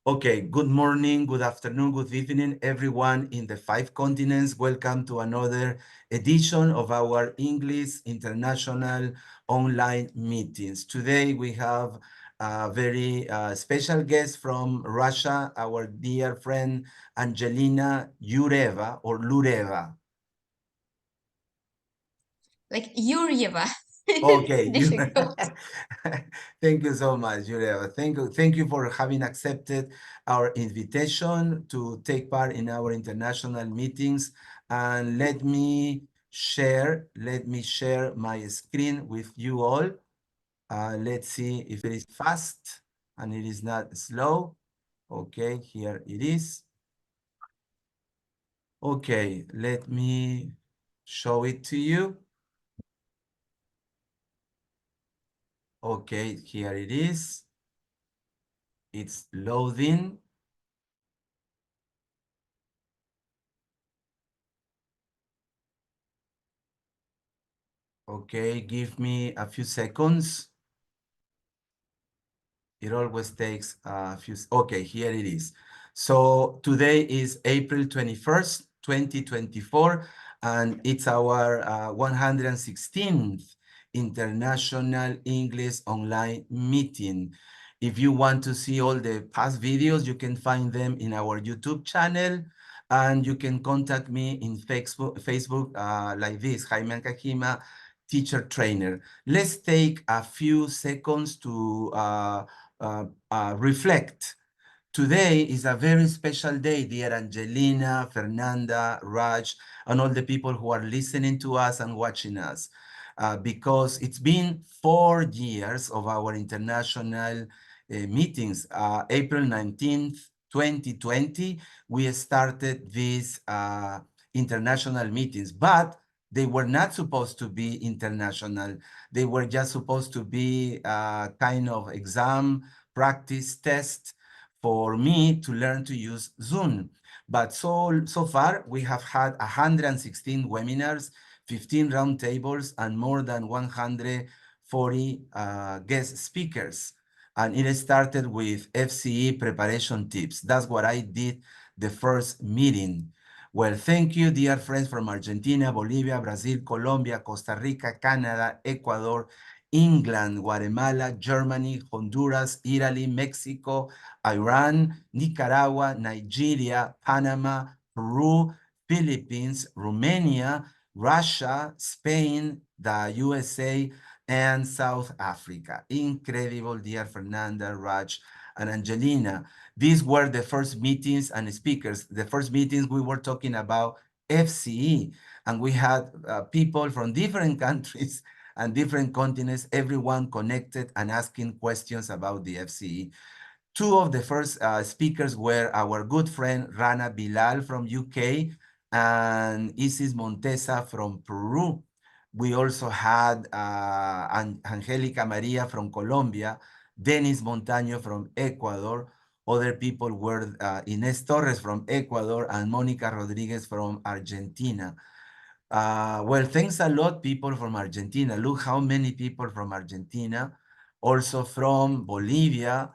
Okay, good morning, good afternoon, good evening, everyone in the 5 continents. Welcome to another edition of our English International Online Meetings. Today we have a very special guest from Russia, our dear friend Angelina Iureva or Lureva. Like Jurjevová. Okay, Difficult. thank you so much, Jurjevová. Thank you for having accepted our invitation to take part in our international meetings. And let me share my screen with you all. Let's see if it is fast and it is not slow. Okay, here it is. Okay, let me show it to you. Okay, here it is. It's loading. Okay, give me a few seconds. It always takes a few. Okay, here it is. So today is April 21st, 2024, and it's our 116th International English Online Meeting. If you want to see all the past videos, you can find them in our YouTube channel, and you can contact me in Facebook like this, Jaime Kajima, teacher trainer. Let's take a few seconds to reflect. Today is a very special day, dear Angelina, Fernanda, Raj, and all the people who are listening to us and watching us, because it's been 4 years of our international meetings. April 19th, 2020, we started these international meetings, but they were not supposed to be international. They were just supposed to be a kind of exam, practice, test for me to learn to use Zoom. But so far, we have had 116 webinars, 15 roundtables, and more than 140 guest speakers. And it started with FCE preparation tips. That's what I did the first meeting. Well, thank you, dear friends from Argentina, Bolivia, Brazil, Colombia, Costa Rica, Canada, Ecuador, England, Guatemala, Germany, Honduras, Italy, Mexico, Iran, Nicaragua, Nigeria, Panama, Peru, Philippines, Romania, Russia, Spain, the USA, and South Africa. Incredible, dear Fernanda, Raj, and Angelina. These were the first meetings and speakers. The first meetings we were talking about FCE, and we had people from different countries and different continents, everyone connected and asking questions about the FCE. Two of the first speakers were our good friend Rana Bilal from UK and Isis Montesa from Peru. We also had Angelica Maria from Colombia, Denis Montaño from Ecuador. Other people were Inés Torres from Ecuador and Mónica Rodriguez from Argentina. Well, thanks a lot, people from Argentina. Look how many people from Argentina, also from Bolivia,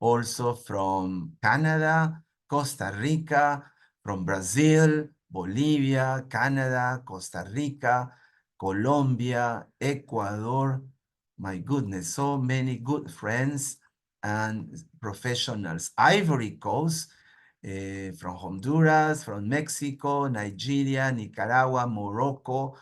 also from Canada, Costa Rica, from Brazil, Bolivia, Canada, Costa Rica, Colombia, Ecuador. My goodness, so many good friends and professionals. Ivory Coast, from Honduras, from Mexico, Nigeria, Nicaragua, Morocco,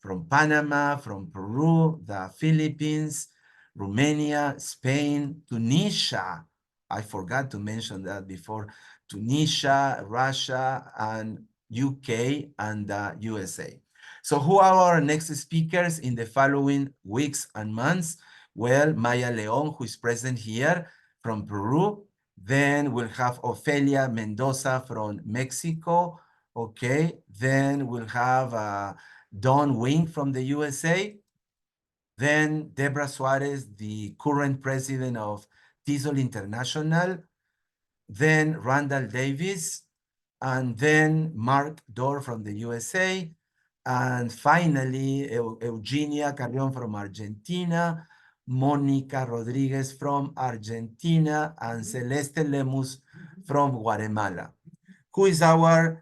from Panama, from Peru, the Philippines, Romania, Spain, Tunisia. I forgot to mention that before. Tunisia, Russia, and UK, and the USA. So who are our next speakers in the following weeks and months? Well, Maya Leon, who is present here from Peru. Then we'll have Ofelia Mendoza from Mexico. Okay, then we'll have Don Wing from the USA. Then Debra Suarez, the current president of TESOL International. Then Randall Davis. And then Mark Dorr from the USA. And finally, Eugenia Carrion from Argentina, Mónica Rodriguez from Argentina, and Celeste Lemus from Guatemala. Who is our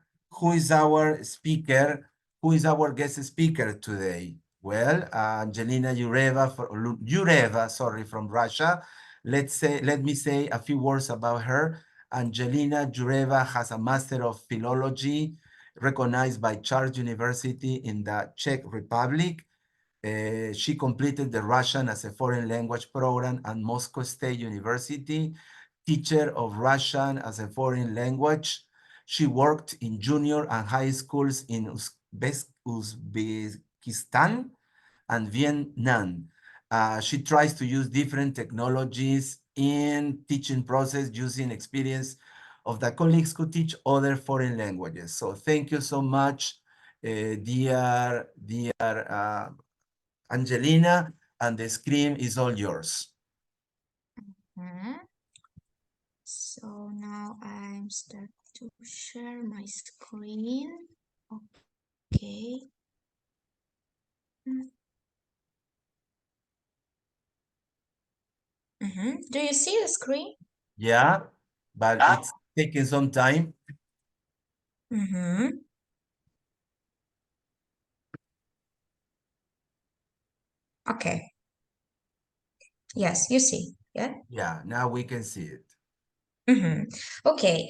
speaker? Who is our guest speaker today? Well, Angelina Iureva, sorry, from Russia. Let me say a few words about her. Angelina Jurjevová has a Master of Philology recognized by Charles University in the Czech Republic. She completed the Russian as a foreign language program at Moscow State University, teacher of Russian as a foreign language. She worked in junior and high schools in Uzbekistan and Vietnam. She tries to use different technologies in teaching process using experience of the colleagues who teach other foreign languages. So thank you so much, dear Angelina, and the screen is all yours. So now I'm start to share my screen. Okay. Do you see the screen? Yeah, but it's taking some time. Okay. Yes, you see. Yeah. Yeah, now we can see it. Okay.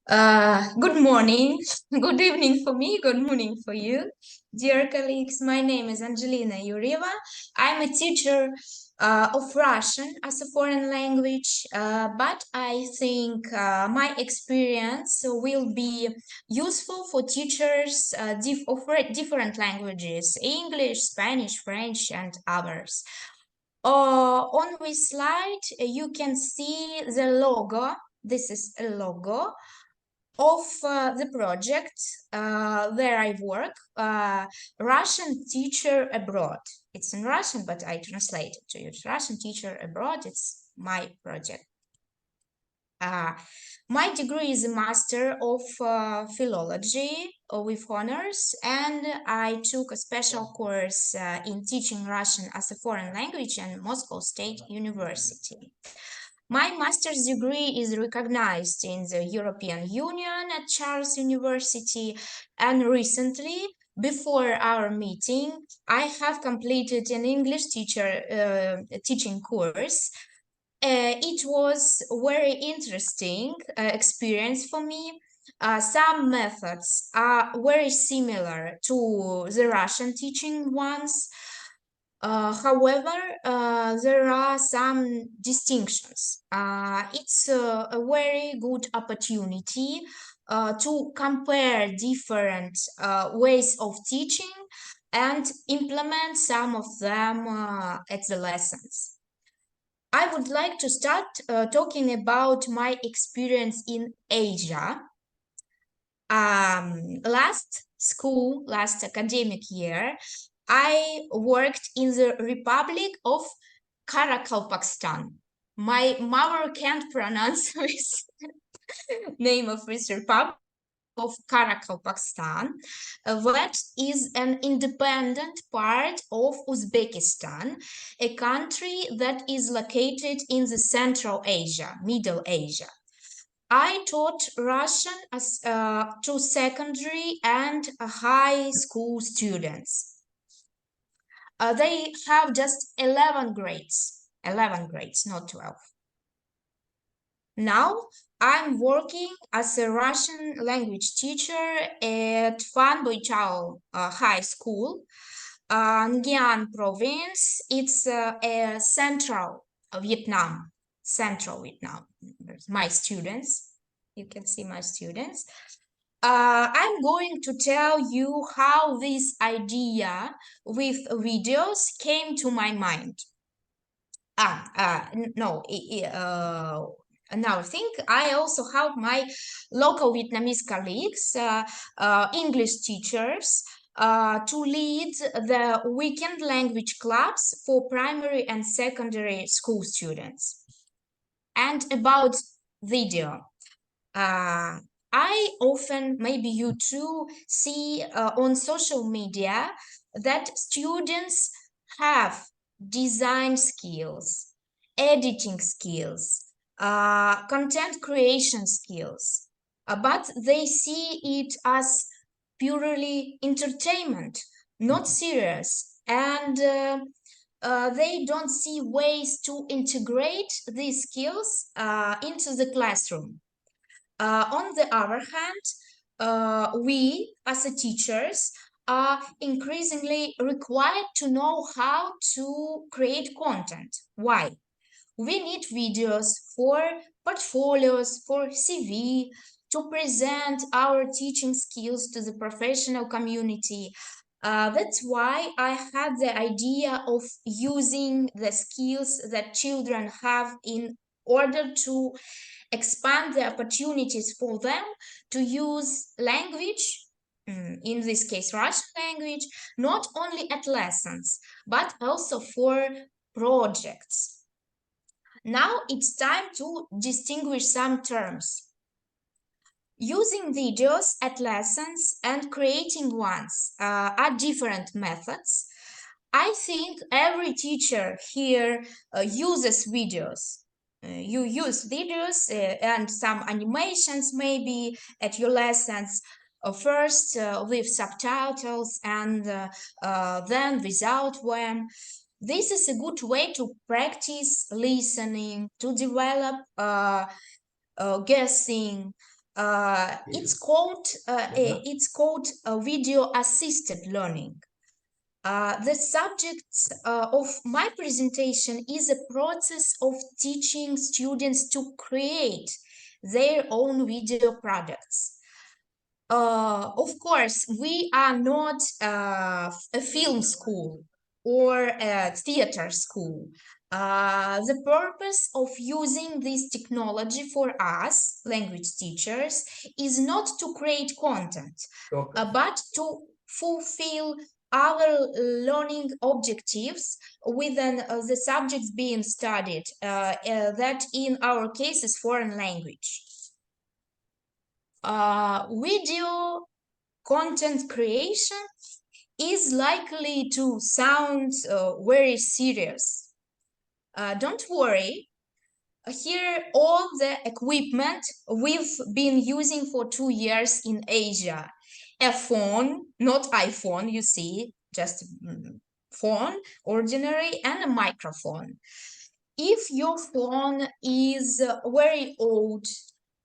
Good morning, good evening for me, good morning for you. Dear colleagues, my name is Angelina Iureva. I'm a teacher of Russian as a foreign language, but I think my experience will be useful for teachers of different languages, English, Spanish, French, and others. On this slide, you can see the logo. This is a logo of the project where I work, Russian Teacher Abroad. It's in Russian, but I translate it to you. Russian Teacher Abroad, it's my project. My degree is a Master of Philology with honors, and I took a special course in teaching Russian as a foreign language at Moscow State University. My master's degree is recognized in the European Union at Charles University, and recently, before our meeting, I have completed an English teaching course. It was very interesting experience for me. Some methods are very similar to the Russian teaching ones. However, there are some distinctions. It's a very good opportunity to compare different ways of teaching and implement some of them at the lessons. I would like to start talking about my experience in Asia. Last academic year, I worked in the Republic of Karakalpakstan. My mother can't pronounce this name of this republic of Karakalpakstan, that is an independent part of Uzbekistan, a country that is located in the Central Asia, Middle Asia. I taught Russian as to secondary and high school students. They have just 11 grades, not 12. Now I'm working as a Russian language teacher at Phan Boi Chau High School, Nguyen province. It's a central Vietnam. My students, you can see my students. I'm going to tell you how this idea with videos came to my mind. Another thing, I also help my local Vietnamese colleagues, English teachers, to lead the weekend language clubs for primary and secondary school students. And about video, I often, maybe you too, see on social media that students have design skills, editing skills, content creation skills, but they see it as purely entertainment, not serious, and they don't see ways to integrate these skills into the classroom. On the other hand, we as a teachers are increasingly required to know how to create content. Why? We need videos for portfolios, for CV, to present our teaching skills to the professional community. That's why I had the idea of using the skills that children have in order to expand the opportunities for them to use language, in this case Russian language, not only at lessons, but also for projects. Now it's time to distinguish some terms. Using videos at lessons and creating ones are different methods. I think every teacher here uses videos. You use videos and some animations maybe at your lessons. First with subtitles and then without them. This is a good way to practice listening, to develop guessing. It's called video assisted learning. The subject of my presentation is a process of teaching students to create their own video products. Of course, we are not a film school or a theater school. The purpose of using this technology for us, language teachers, is not to create content, but to fulfill our learning objectives within the subjects being studied, that in our case is foreign language. Video content creation is likely to sound very serious. Don't worry, here all the equipment we've been using for 2 years in Asia. A phone, not iPhone, you see, just phone, ordinary, and a microphone. If your phone is very old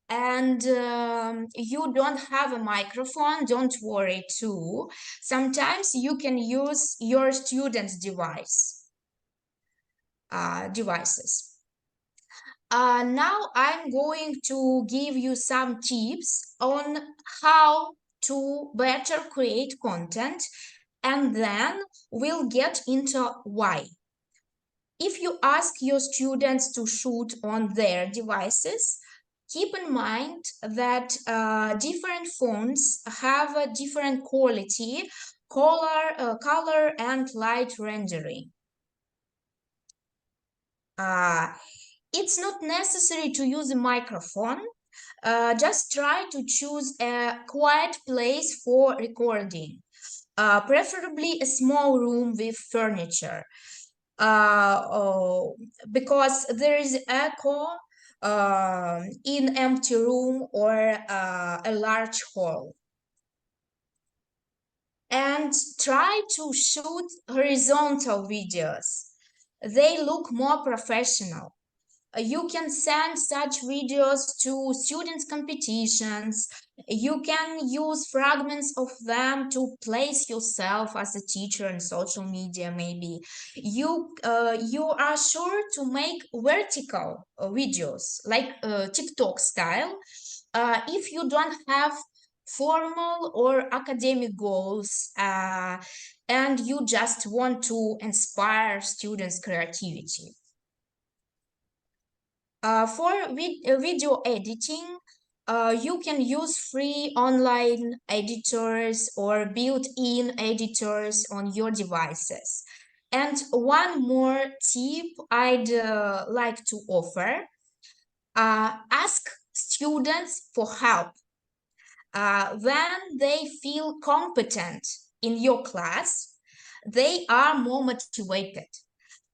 and you don't have a microphone, don't worry too. Sometimes you can use your student's devices. Now I'm going to give you some tips on how to better create content, and then we'll get into why. If you ask your students to shoot on their devices, keep in mind that different phones have a different quality, color and light rendering. It's not necessary to use a microphone. Just try to choose a quiet place for recording, preferably a small room with furniture. Because there is echo in empty room or a large hall. And try to shoot horizontal videos. They look more professional. You can send such videos to students' competitions. You can use fragments of them to place yourself as a teacher in social media, maybe. You are sure to make vertical videos, like TikTok style, if you don't have formal or academic goals and you just want to inspire students' creativity. For video editing, you can use free online editors or built-in editors on your devices. And one more tip I'd like to offer, ask students for help. When they feel competent in your class, they are more motivated.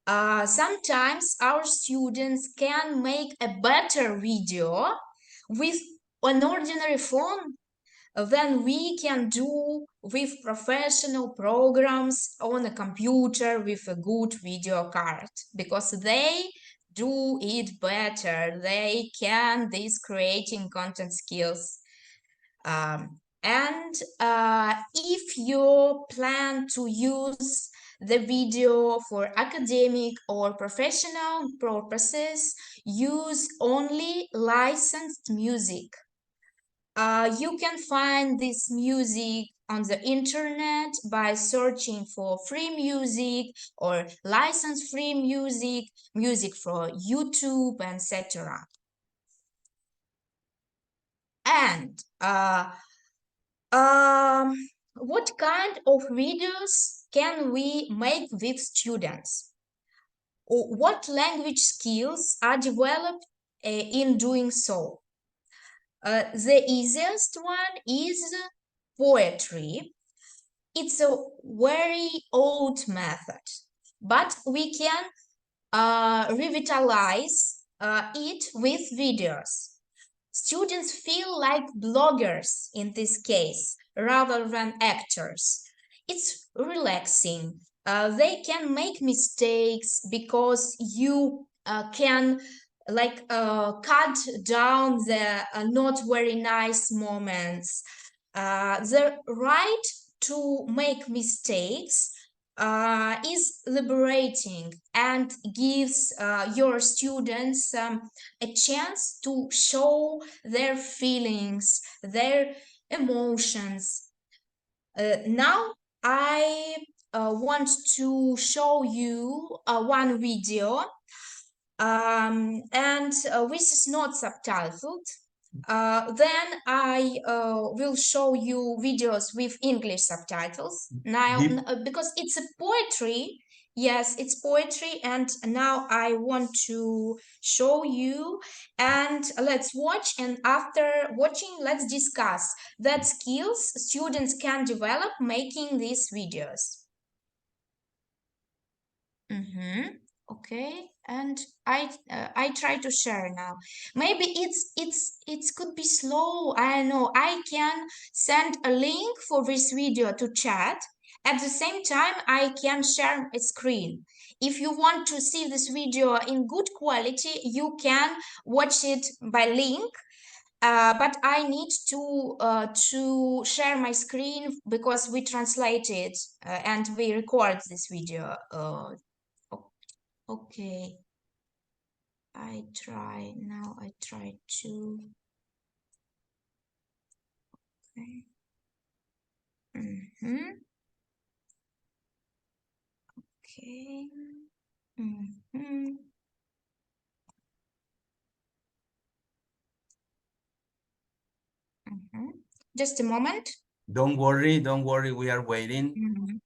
Sometimes our students can make a better video with an ordinary phone than we can do with professional programs on a computer with a good video card, because they do it better. They can these creating content skills. And if you plan to use the video for academic or professional purposes, use only licensed music. You can find this music on the internet by searching for free music or license free music, music for YouTube, etc. And what kind of videos can we make with students? Or what language skills are developed in doing so? The easiest one is poetry. It's a very old method, but we can revitalize it with videos. Students feel like bloggers in this case rather than actors. It's relaxing. They can make mistakes because you can cut down the not very nice moments. The right to make mistakes is liberating and gives your students a chance to show their feelings, their emotions. Now I want to show you one video, and this is not subtitled. Then I will show you videos with English subtitles now, because it's a poetry. Yes, it's poetry, and now I want to show you, and let's watch, and after watching, let's discuss that skills students can develop making these videos. Okay, and I try to share now. Maybe it could be slow. I know. I can send a link for this video to chat. At the same time, I can share a screen. If you want to see this video in good quality, you can watch it by link. But I need to share my screen because we translate it and we record this video. Okay, I try to. Okay. Okay. Just a moment. Don't worry, we are waiting.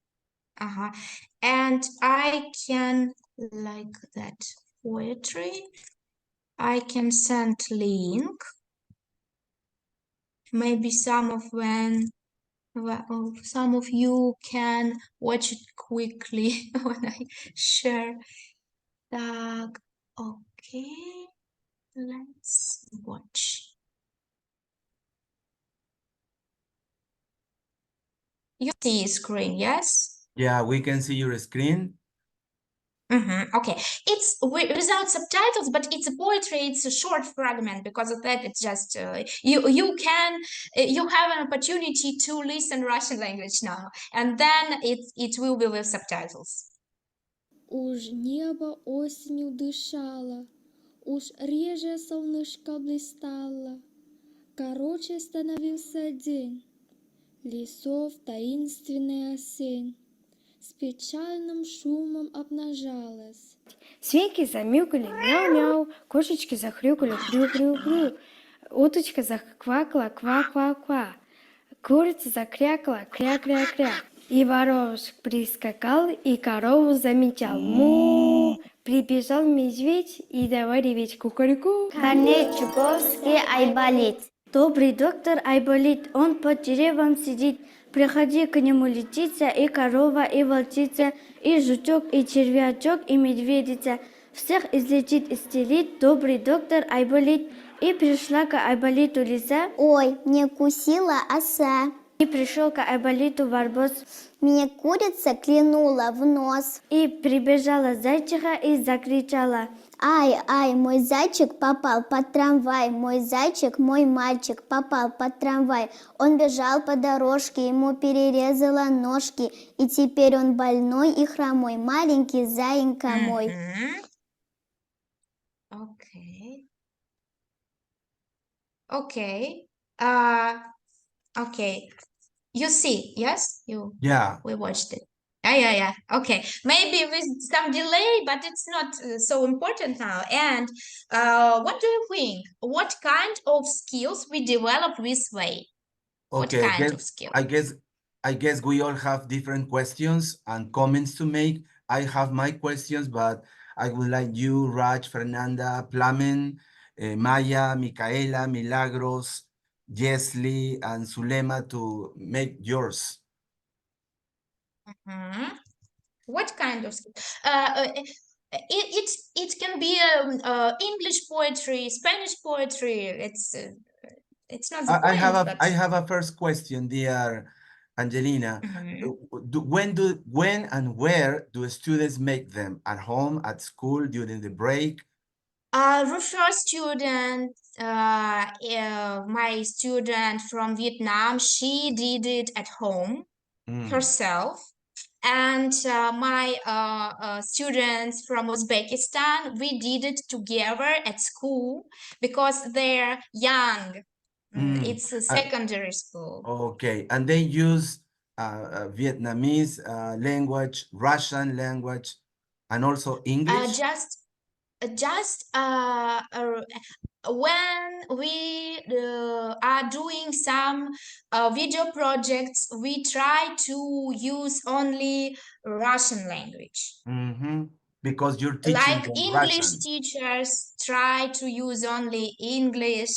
And I can like that poetry. I can send link. Maybe some of you can watch it quickly when I share. Okay, let's watch. You see screen, yes? Yeah, we can see your screen. Okay, it's without subtitles, but it's a poetry. It's a short fragment. Because of that, it's just you have an opportunity to listen Russian language now, and then it will be with subtitles. Уж небо осенью дышало, уж реже солнышко блистало. Короче становился день, лесов таинственная осень с печальным шумом обнажалась. Свинки замяукали мяу-мяу, кошечки захрюкали хрю-хрю-хрю, уточка заквакала ква-ква-ква, курица закрякала кря-кря-кря. И воробушек прискакал, и корову замечал. Му! Прибежал медведь и давай реветь кукареку. Корней Чуковский, айболит. Добрый доктор Айболит, он под деревом сидит. Приходи к нему летица, и корова, и волчица, и жучок, и червячок, и медведица. Всех излечит, исцелит добрый доктор Айболит. И пришла к Айболиту лиса, Ой, мне кусила оса. и пришел к Айболиту барбос. Мне курица клюнула в нос. И прибежала зайчиха и закричала. Ай, ай, мой зайчик попал под трамвай. Мой зайчик, мой мальчик попал под трамвай. Он бежал по дорожке, ему перерезала ножки. И теперь он больной и хромой. Маленький заинька мой. Мгм. Okay. Okay. Okay. You see, yes? Yeah. We watched it. Yeah. Okay. Maybe with some delay, but it's not so important now. And what do you think? What kind of skills we develop this way? What Okay, kind of skill? I guess we all have different questions and comments to make. I have my questions, but I would like you, Raj, Fernanda, Plamen, Maya, Micaela, Milagros, Jesly, and Zulema to make yours. Mhm. What kind of skill? It can be English poetry, Spanish poetry. It's not the I point, but I have a first question, dear Angelina. Mhm. When and where do students make them? At home, at school, during the break? The student, my student from Vietnam, she did it at home herself. And my students from Uzbekistan, we did it together at school because they're young. It's a secondary school. Okay, and they use Vietnamese language, Russian language, and also English? Just when we are doing some video projects, we try to use only Russian language. Because you're teaching Like them English Russian. teachers try to use only English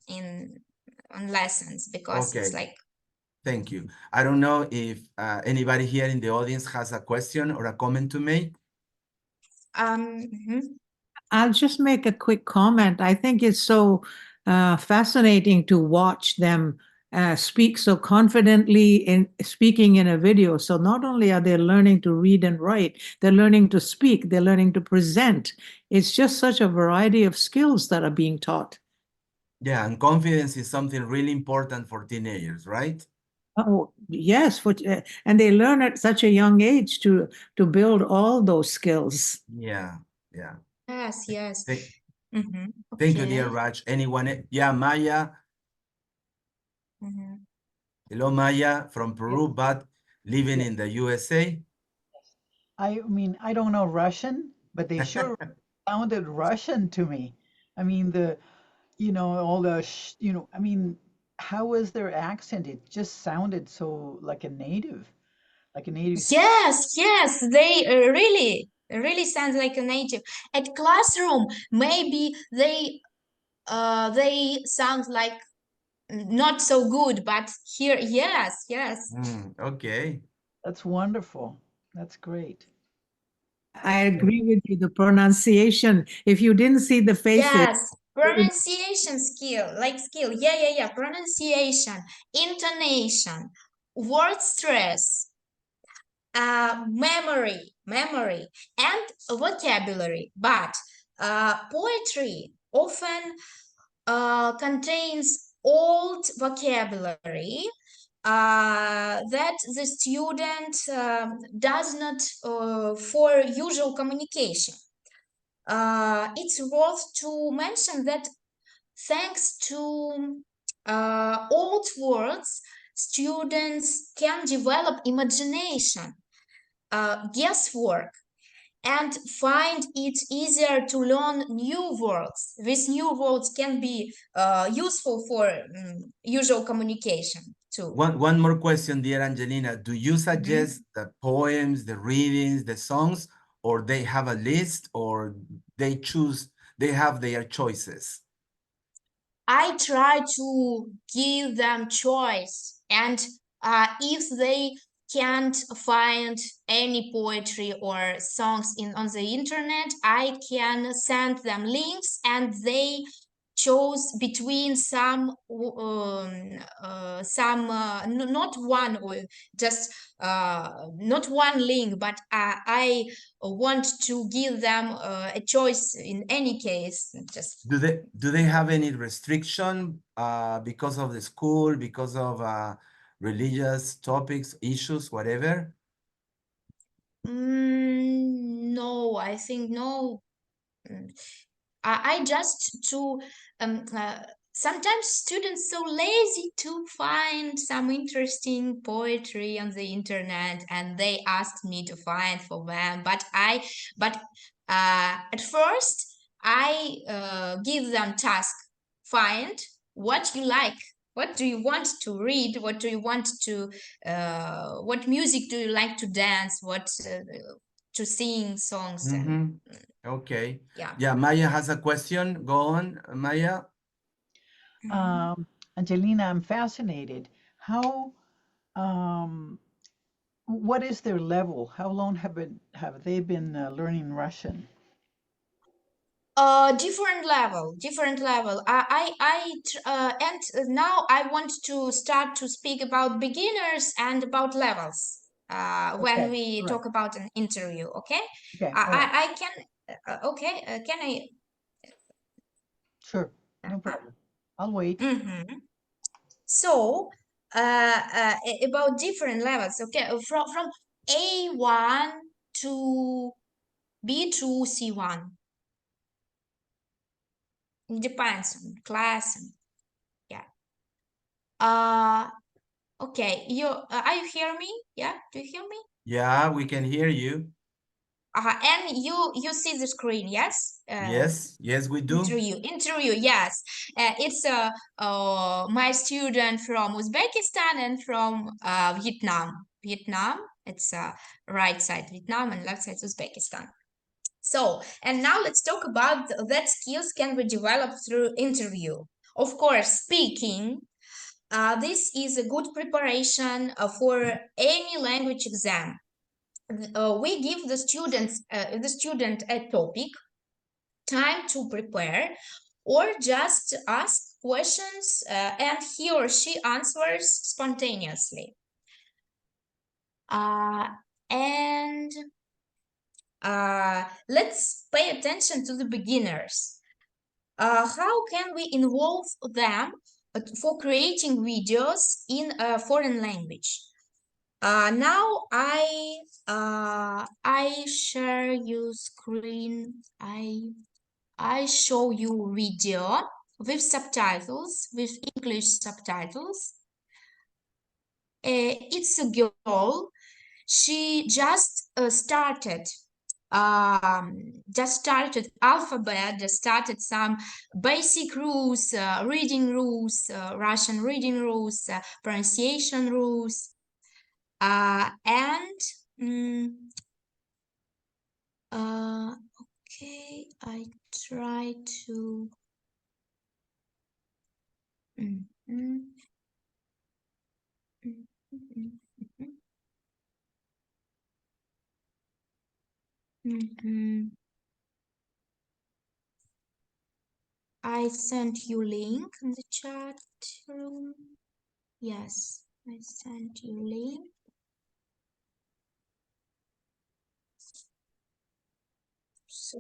on lessons because it's Okay. like Thank you. I don't know if anybody here in the audience has a question or a comment to make. mhm. I'll just make a quick comment. I think it's so fascinating to watch them speak so confidently in speaking in a video. So not only are they learning to read and write, they're learning to speak, they're learning to present. It's just such a variety of skills that are being taught. Yeah, and confidence is something really important for teenagers, right? Oh, yes, and they learn at such a young age to build all those skills. Yeah. Yes. Thank you, dear Okay. Raj. Anyone? Yeah, Maya. Hello, Maya from Peru, but living in the USA. I mean, I don't know Russian, but they sure sounded Russian to me. I mean, all the, I mean, how was their accent? It just sounded so like a native. Yes, they really sound like a native. At classroom, maybe they sound like not so good, but here, yes. Okay. That's wonderful. That's great. I agree with you. The pronunciation, if you didn't see the faces. Yes, pronunciation skill. Yeah. Pronunciation, intonation, word stress, memory, and vocabulary. But poetry often contains old vocabulary that the student does not for usual communication. It's worth to mention that thanks to old words, students can develop imagination, guesswork, and find it easier to learn new words. These new words can be useful for usual communication too. One more question, dear Angelina. Do you suggest the poems, the readings, the songs, or they have a list, or they have their choices? I try to give them choice, and if they can't find any poetry or songs on the internet, I can send them links, and they chose between not one, or just not one link, but I want to give them a choice in any case. Just Do they have any restriction because of the school, because of religious topics, issues, whatever? No, I think no. Mm, I just to sometimes students so lazy to find some interesting poetry on the internet, and they asked me to find for them. But at first I give them task: find what you like. What do you want to read? What do you want to? What music do you like to dance? What to sing songs? And Okay. yeah. Yeah, Maya has a question. Go on, Maya. Angelina, I'm fascinated. How, what is their level? How long have they been learning Russian? Different level. And now I want to start to speak about beginners and about levels when Okay, we all right. talk about an interview. Okay. Okay, all right. I can. Okay. Can I? Sure, no problem. I'll wait. So about different levels. Okay. From A1 to B2 C1. It depends on class. And, yeah. Okay, are you hear me? Yeah, do you hear me? Yeah, we can hear you. And you see the screen, yes? Yes, yes, we do. Interview, yes. It's my student from Uzbekistan and from Vietnam. It's right side Vietnam and left side Uzbekistan. So, and now let's talk about that skills can be developed through interview. Of course, speaking. This is a good preparation for any language exam. We give the student a topic, time to prepare, or just ask questions, and he or she answers spontaneously. And let's pay attention to the beginners. How can we involve them for creating videos in a foreign language? Now I share you screen. I show you video with subtitles, with English subtitles. It's a girl. She just started alphabet, just started some basic rules, reading rules, Russian reading rules, pronunciation rules. Okay, I try to. I sent you link in the chat room. Yes, I sent you link. So,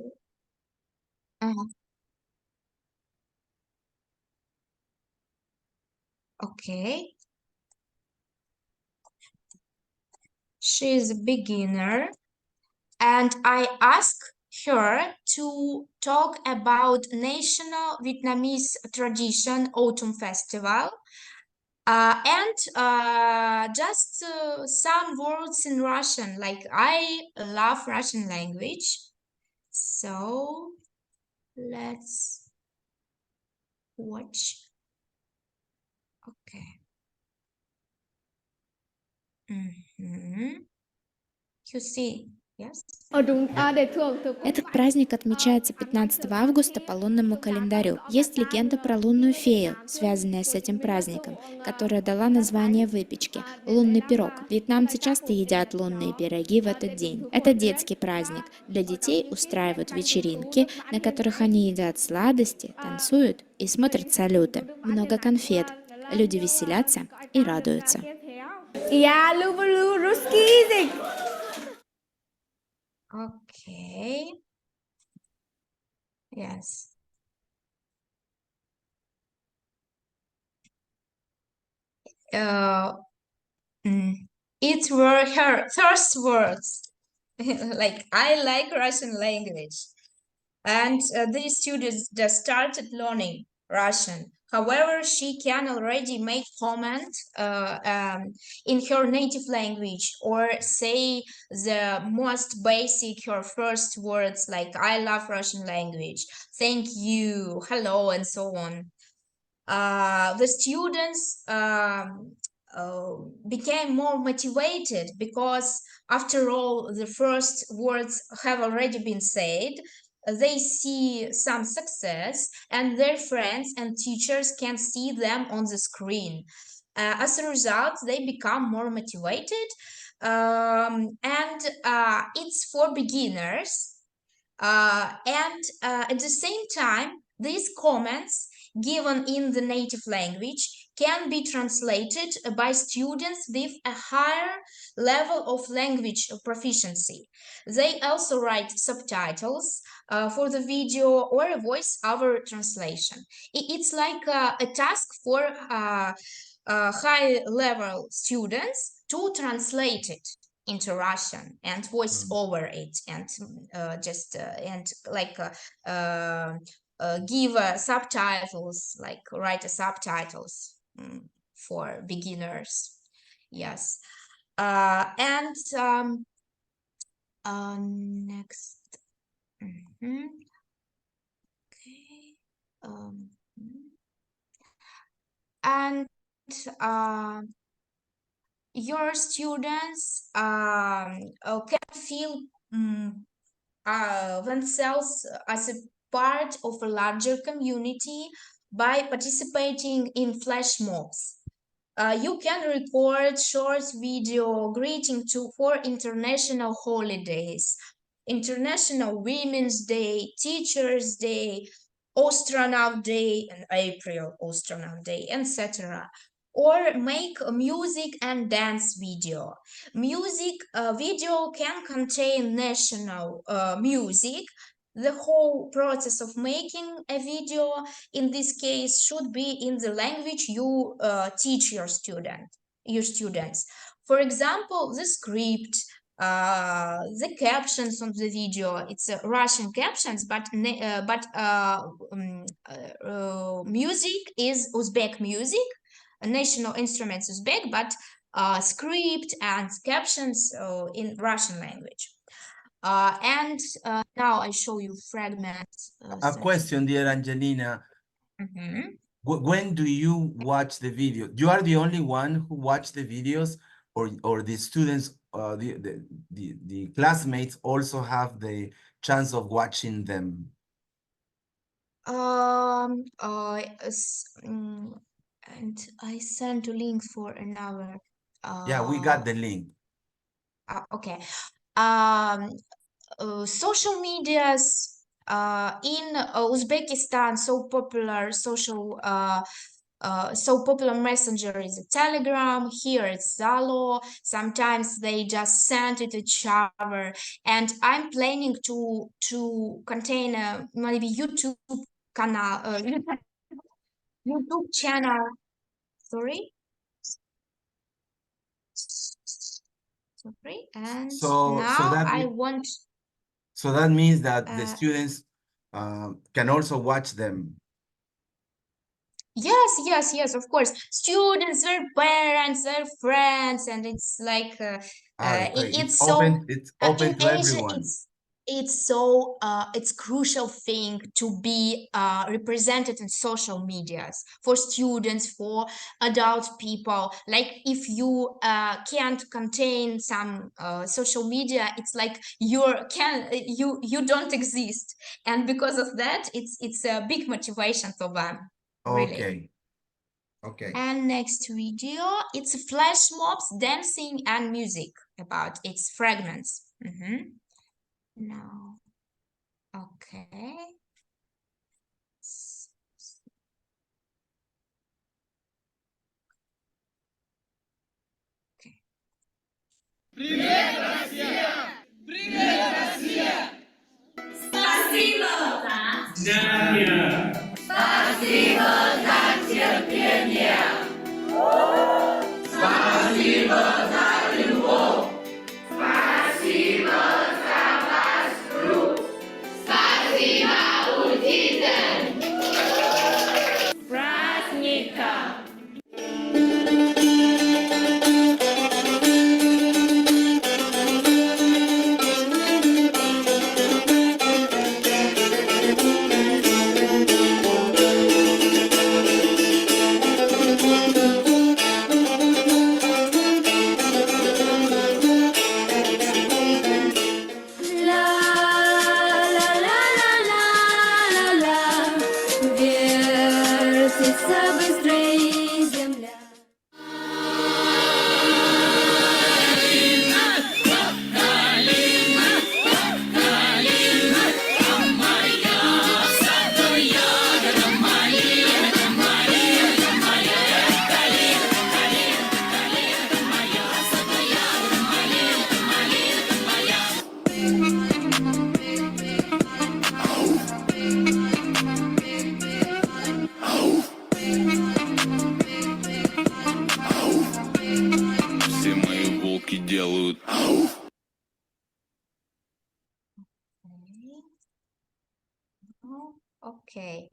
okay. She is a beginner, and I asked her to talk about national Vietnamese tradition autumn festival, and just some words in Russian. Like, I love Russian language, so let's watch. Okay. You see, Yes. Этот праздник отмечается 15 августа по лунному календарю. Есть легенда про лунную фею, связанная с этим праздником, которая дала название выпечке – лунный пирог. Вьетнамцы часто едят лунные пироги в этот день. Это детский праздник. Для детей устраивают вечеринки, на которых они едят сладости, танцуют и смотрят салюты. Много конфет. Люди веселятся и радуются. Я люблю русский язык. Okay. Yes. It were her first words. Like, I like Russian language. And these students just started learning Russian. However, she can already make comment in her native language or say the most basic, her first words like, I love Russian language, thank you, hello, and so on. The students became more motivated because after all, the first words have already been said. They see some success and their friends and teachers can see them on the screen. As a result, they become more motivated, and it's for beginners. And at the same time, these comments given in the native language can be translated by students with a higher level of language proficiency. They also write subtitles for the video or a voice-over translation. It's like a task for high-level students to translate it into Russian and voice over it and give subtitles, like write subtitles for beginners. Yes. And next. Okay. And your students can feel themselves as a part of a larger community by participating in flash mobs. You can record short video greeting for international holidays, International Women's Day, Teachers Day, Astronaut Day, and April Astronaut Day, etc. Or make a music and dance video. Music video can contain national music. The whole process of making a video in this case should be in the language you teach your students. For example, the script, the captions on the video, it's Russian captions, but music is Uzbek music, national instruments Uzbek, but script and captions in Russian language. And now I show you fragments. A question, dear Angelina. When do you watch the video? You are the only one who watch the videos, or the students, the classmates also have the chance of watching them? And I sent a link for another. Yeah, we got the link. Okay. Social medias in Uzbekistan, so popular messenger is a Telegram. Here it's Zalo. Sometimes they just send it to each other, and I'm planning to contain a maybe YouTube channel. Sorry. And now I want. So that means that the students can also watch them. Yes, of course. Students, their parents, their friends, and it's like Okay. it's open, so it's open in to Asia. everyone. it's crucial thing to be represented in social medias for students, for adult people. Like if you can't contain some social media, it's like you don't exist, and because of that, it's a big motivation for them, really. Okay. And next video, it's flash mobs, dancing and music, about its fragments. Now, okay. Okay. Вертится быстрее земля. Все мои волки делают. Okay.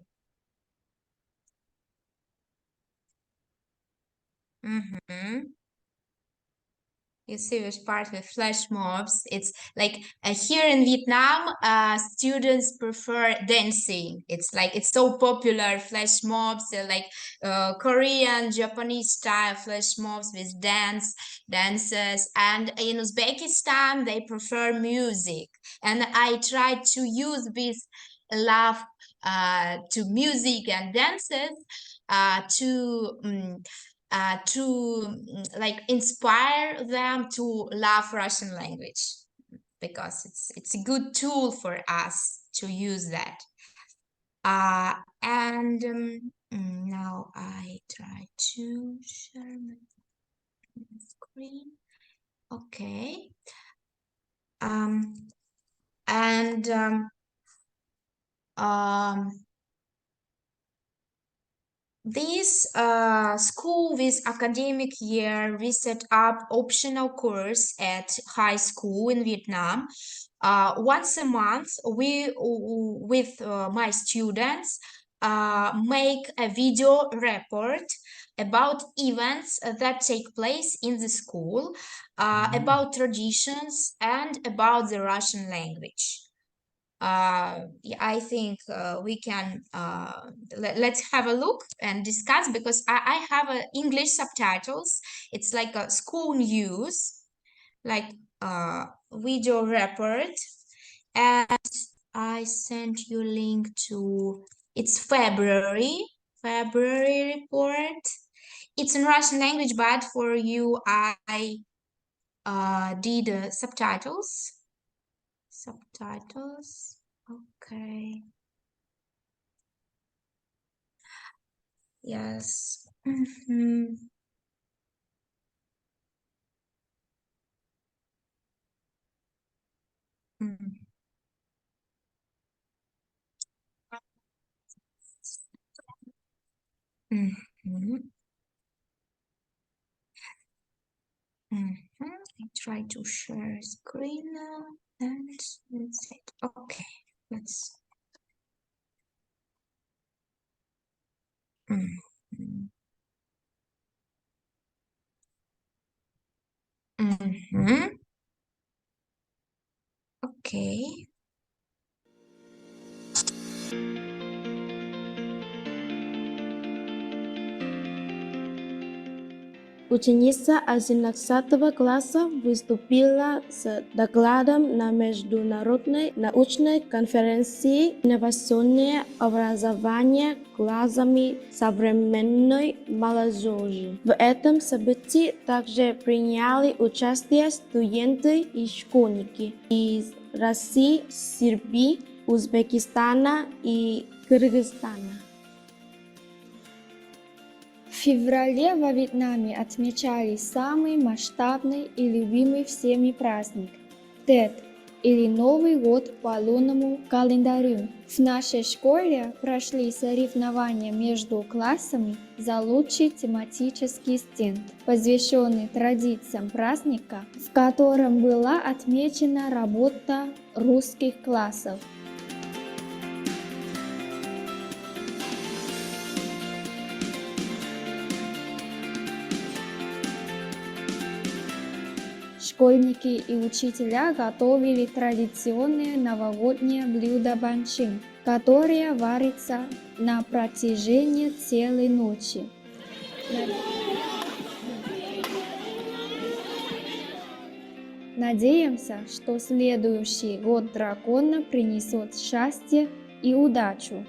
You see which part with flash mobs. It's like here in Vietnam, students prefer dancing. It's like it's so popular, flash mobs, like Korean, Japanese style flash mobs with dances. And in Uzbekistan, they prefer music. And I tried to use this love to music and dances to like inspire them to love Russian language, because it's a good tool for us to use that. And now I try to share my screen. Okay. This school with academic year, we set up optional course at high school in Vietnam. Once a month, we with my students make a video report about events that take place in the school, about traditions and about the Russian language. Yeah, I think we can let's have a look and discuss, because I have English subtitles. It's like a school news, like video report, and I sent you link to it's February report. It's in Russian language, but for you I did subtitles. Okay. Yes. I try to share screen now, and that's it. Okay, let's. Okay. Ученица 11 класса выступила с докладом на международной научной конференции «Инновационное образование глазами современной молодежи». В этом событии также приняли участие студенты и школьники из России, Сербии, Узбекистана и Кыргызстана. В феврале во Вьетнаме отмечали самый масштабный и любимый всеми праздник – Тет, или Новый год по лунному календарю. В нашей школе прошли соревнования между классами за лучший тематический стенд, посвященный традициям праздника, в котором была отмечена работа русских классов. Школьники и учителя готовили традиционные новогодние блюда банчин, которые варятся на протяжении целой ночи. Надеемся, что следующий год дракона принесет счастье и удачу.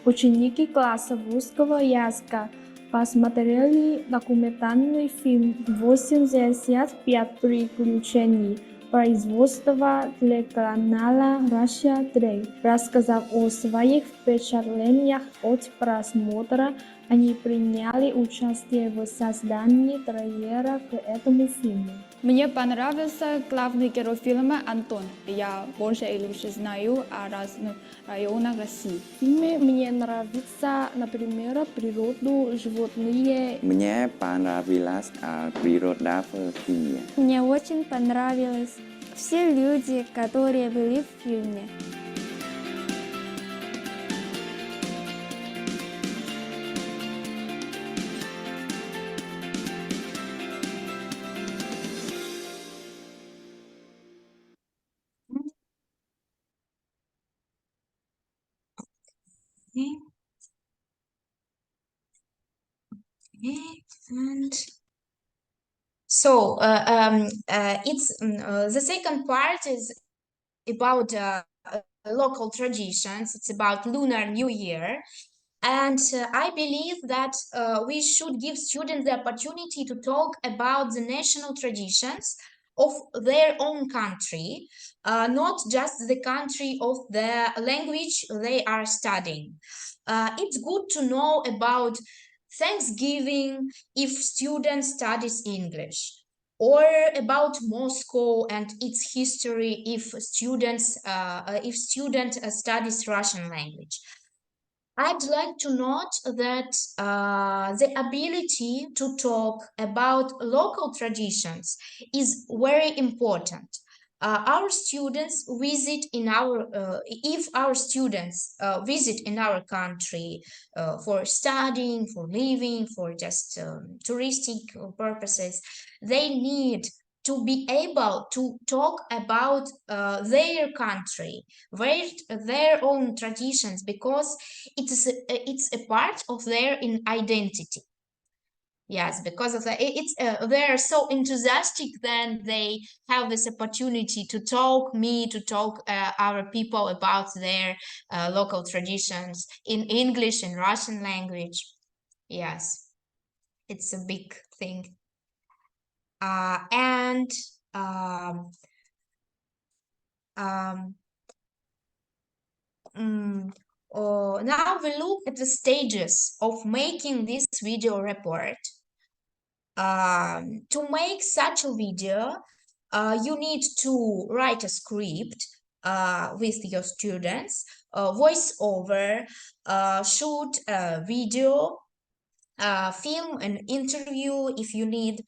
Ученики классов русского языка посмотрели документальный фильм «85 приключений» производства телеканала Russia Today. Рассказав о своих впечатлениях от просмотра, они приняли участие в создании трейлера к этому фильму. Мне понравился главный герой фильма Антон. Я больше или меньше знаю о разных районах России. В фильме мне нравится, например, природу, животные. Мне понравилась природа в фильме. Мне очень понравились все люди, которые были в фильме. And so the second part is about local traditions. It's about Lunar New Year. And I believe that we should give students the opportunity to talk about the national traditions of their own country, not just the country of the language they are studying. It's good to know about Thanksgiving if student studies English, or about Moscow and its history if student studies Russian language. I'd like to note that the ability to talk about local traditions is very important. Our students visit in our if our students visit in our country for studying, for living, for just touristic purposes, they need to be able to talk about their country, their own traditions, because it's a part of their identity. Yes, because of that, they're so enthusiastic. Then they have this opportunity to talk our people about their local traditions in English and Russian language. Yes, it's a big thing. Now we look at the stages of making this video report. To make such a video, you need to write a script with your students, voice over, shoot a video, film an interview if you need,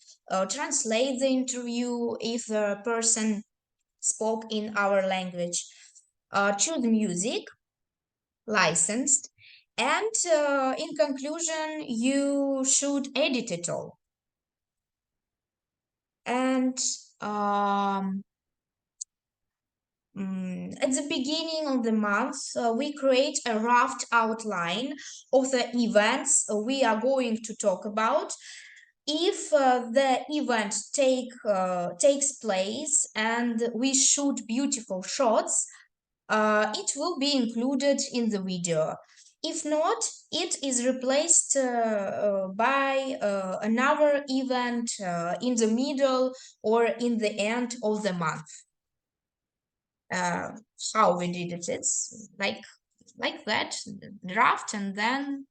translate the interview if the person spoke in our language, choose music, licensed, and in conclusion, you should edit it all. And At the beginning of the month, we create a rough outline of the events we are going to talk about. If the event takes place and we shoot beautiful shots, it will be included in the video. If not, it is replaced by another event in the middle or in the end of the month. How we did it, it's like that, draft and then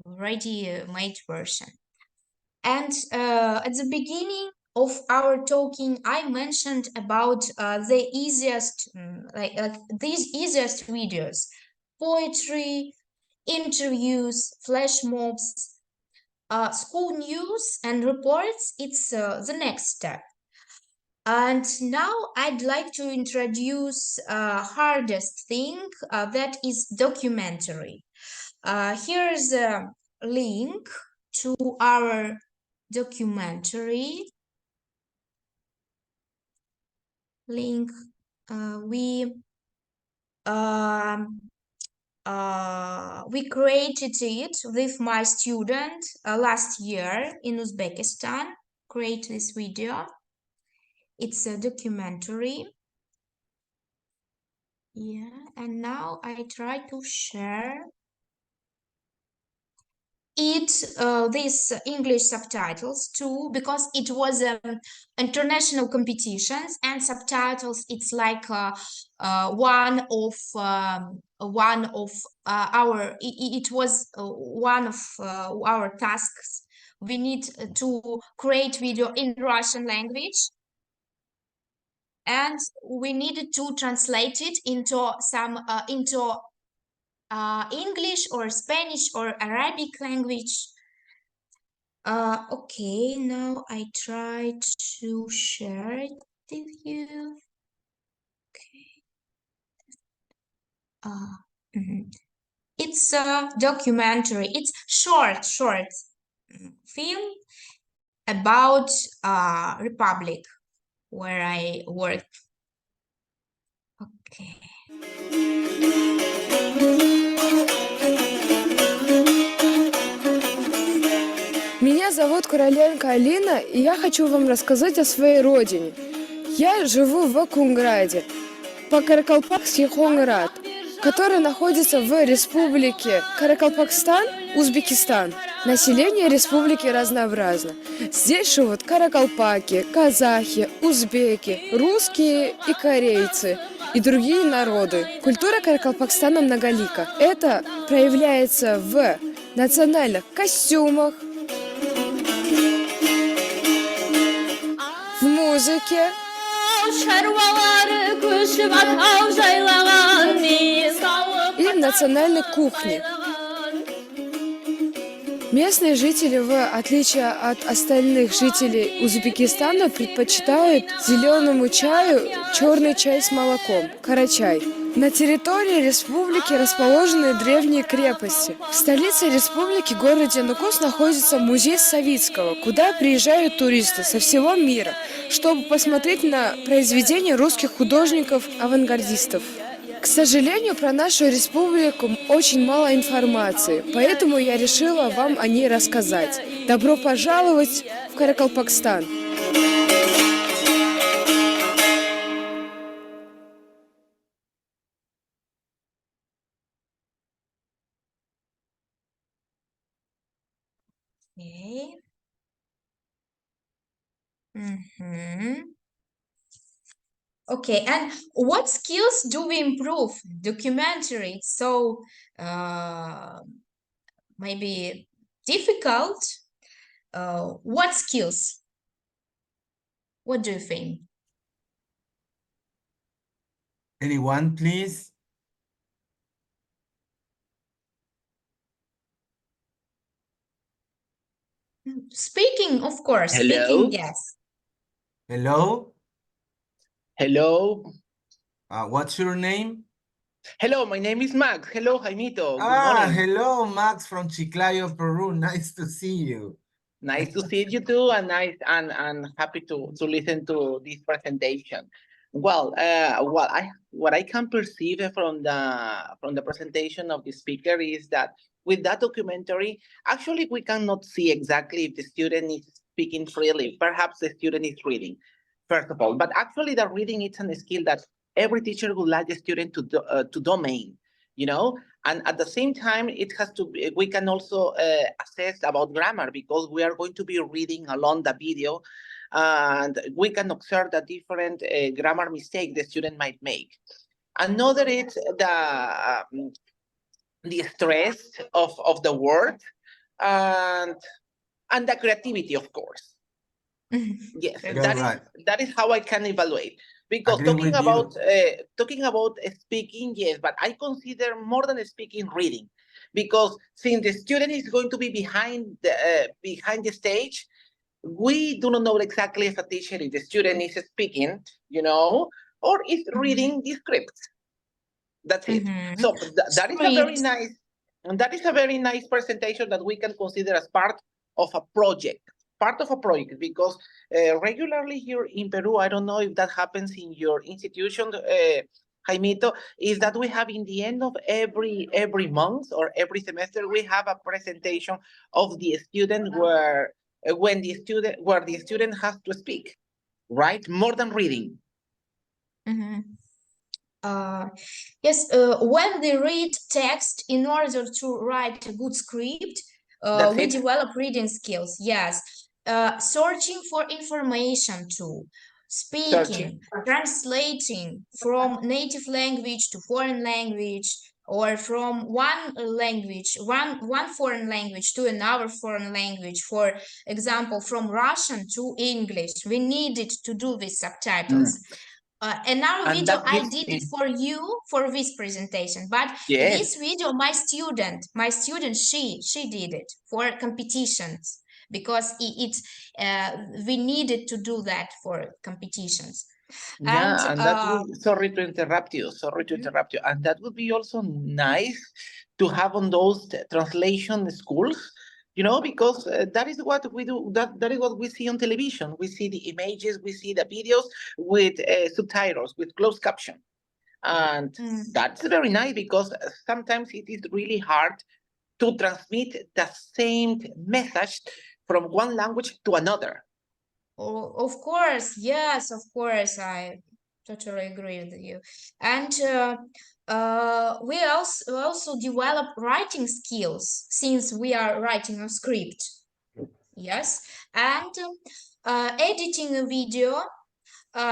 ready-made version. And at the beginning of our talking, I mentioned about the easiest, these easiest videos: poetry, interviews, flash mobs, school news and reports. It's the next step. And now I'd like to introduce hardest thing, that is documentary. Here's a link to our documentary link. We created it with my student last year in Uzbekistan. Create this video. It's a documentary. Yeah, and now I try to share it, these English subtitles too, because it was international competitions, and subtitles, it's like one of our, it was one of our tasks. We need to create video in Russian language, and we needed to translate it into some English or Spanish or Arabic language. Okay, now I try to share it with you. Okay. It's a documentary. It's short film about Republic where I work. Okay. Меня зовут Короленко Алина, и я хочу вам рассказать о своей родине. Я живу в Акунграде, по-каракалпакски Хонград, который находится в республике Каракалпакстан, Узбекистан. Население республики разнообразно. Здесь живут каракалпаки, казахи, узбеки, русские и корейцы и другие народы. Культура Каракалпакстана многолика. Это проявляется в национальных костюмах, в музыке, и в национальной кухне. Местные жители, в отличие от остальных жителей Узбекистана, предпочитают зеленому чаю черный чай с молоком, карачай. На территории республики расположены древние крепости. В столице республики, городе Нукус, находится музей Савицкого, куда приезжают туристы со всего мира, чтобы посмотреть на произведения русских художников-авангардистов. К сожалению, про нашу республику очень мало информации, поэтому я решила вам о ней рассказать. Добро пожаловать в Каракалпакстан! Okay. Okay, and what skills do we improve? Documentary, so maybe difficult. What skills? What do you think? Anyone, please? Speaking, of course. Hello? Speaking, yes. Hello? Hello. What's your name? Hello, my name is Max. Hello, Jaimito. Good Ah, morning. hello, Max from Chiclayo, Peru. Nice to see you. Nice to see you too, and nice and happy to listen to this presentation. Well, what I can perceive from the presentation of the speaker is that with that documentary, actually we cannot see exactly if the student is speaking freely. Perhaps the student is reading, first of all, but actually the reading is a skill that every teacher would like the student to domain, you know. And at the same time, it has to be, we can also assess about grammar because we are going to be reading along the video, and we can observe the different grammar mistake the student might make. Another is the stress of the word, and the creativity, of course. Yes, that is how I can evaluate. Because talking about speaking, yes, but I consider more than speaking, reading, because since the student is going to be behind the stage, we do not know exactly if a teacher, if the student is speaking, you know, or is reading the script. That's it. So that is a very nice, and that is a very nice presentation that we can consider as part of a project. Because regularly here in Peru, I don't know if that happens in your institution, Jaimito, is that we have in the end of every month or every semester, we have a presentation of the student where the student has to speak, right? More than reading. Yes, when they read text in order to write a good script, we develop reading skills. Yes, searching for information too, speaking, translating from native language to foreign language, or from one foreign language to another foreign language. For example, from Russian to English, we needed to do with subtitles. Another video I did it for you for this presentation, but this video my student she did it for competitions, because we needed to do that for competitions. Yeah, and that would, sorry to interrupt you, and that would be also nice to have on those translation schools, you know, because that is what we do, that is what we see on television. We see the images, we see the videos with subtitles, with closed caption. And that's very nice, because sometimes it is really hard to transmit the same message from one language to another. Oh, of course, yes, of course, I totally agree with you. And we also develop writing skills since we are writing a script. Yes, and editing a video,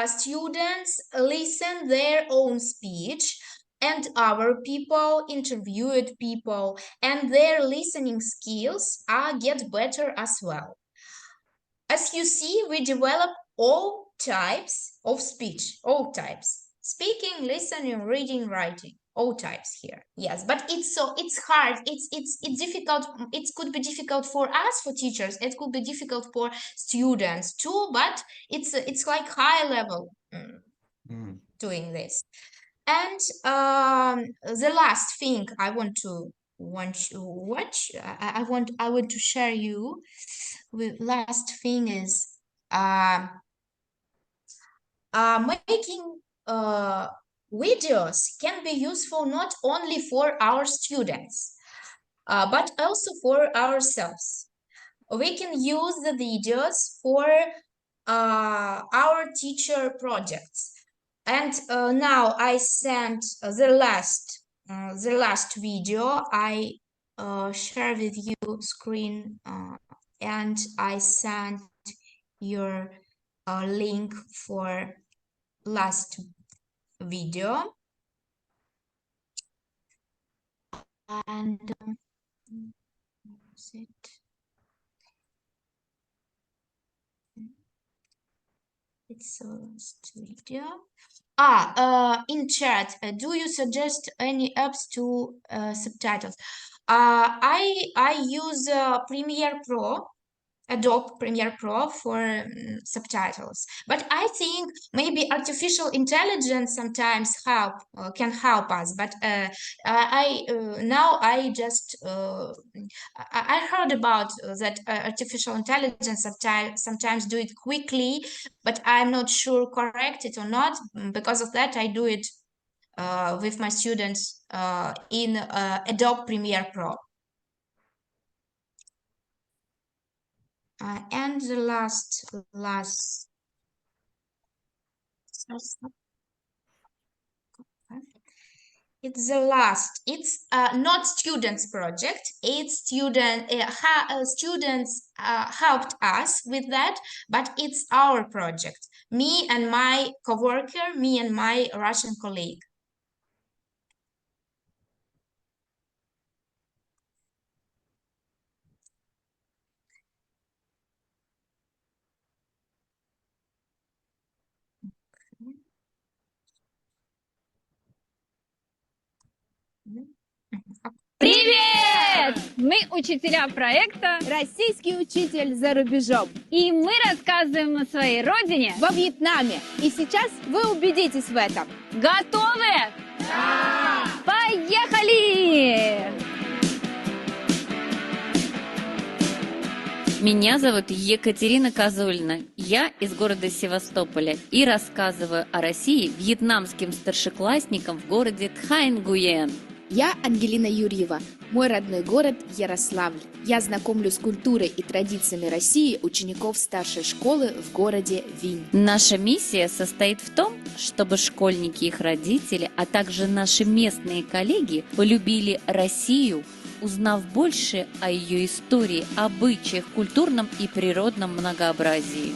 students listen their own speech, and our people, interviewed people, and their listening skills get better as well. As you see, we develop all types of speech, all types: speaking, listening, reading, writing, all types here. Yes, but it's hard, it's difficult. It could be difficult for us, for teachers, it could be difficult for students too, but it's like high level doing this. And the last thing I want to share you with, last thing is making videos can be useful not only for our students, but also for ourselves. We can use the videos for our teacher projects. And now I sent the last video. I share with you screen, and I sent your link for last video. And it's the last video. In chat, do you suggest any apps to subtitles? I use Premiere Pro Adobe Premiere Pro for subtitles. But I think maybe artificial intelligence sometimes can help us. But now I just I heard about that artificial intelligence sometimes do it quickly, but I'm not sure correct it or not. Because of that, I do it with my students in Adobe Premiere Pro. And the last, it's the last. It's not students' project. It's students helped us with that, but it's our project. Me and my coworker, me and my Russian colleague. Привет! Мы учителя проекта «Российский учитель за рубежом». И мы рассказываем о своей родине во Вьетнаме. И сейчас вы убедитесь в этом. Готовы? Да! Поехали! Меня зовут Екатерина Козулина. Я из города Севастополя и рассказываю о России вьетнамским старшеклассникам в городе Тхайн-Гуен. Я Ангелина Юрьева. Мой родной город Ярославль. Я знакомлю с культурой и традициями России учеников старшей школы в городе Винь. Наша миссия состоит в том, чтобы школьники и их родители, а также наши местные коллеги полюбили Россию, узнав больше о ее истории, обычаях, культурном и природном многообразии.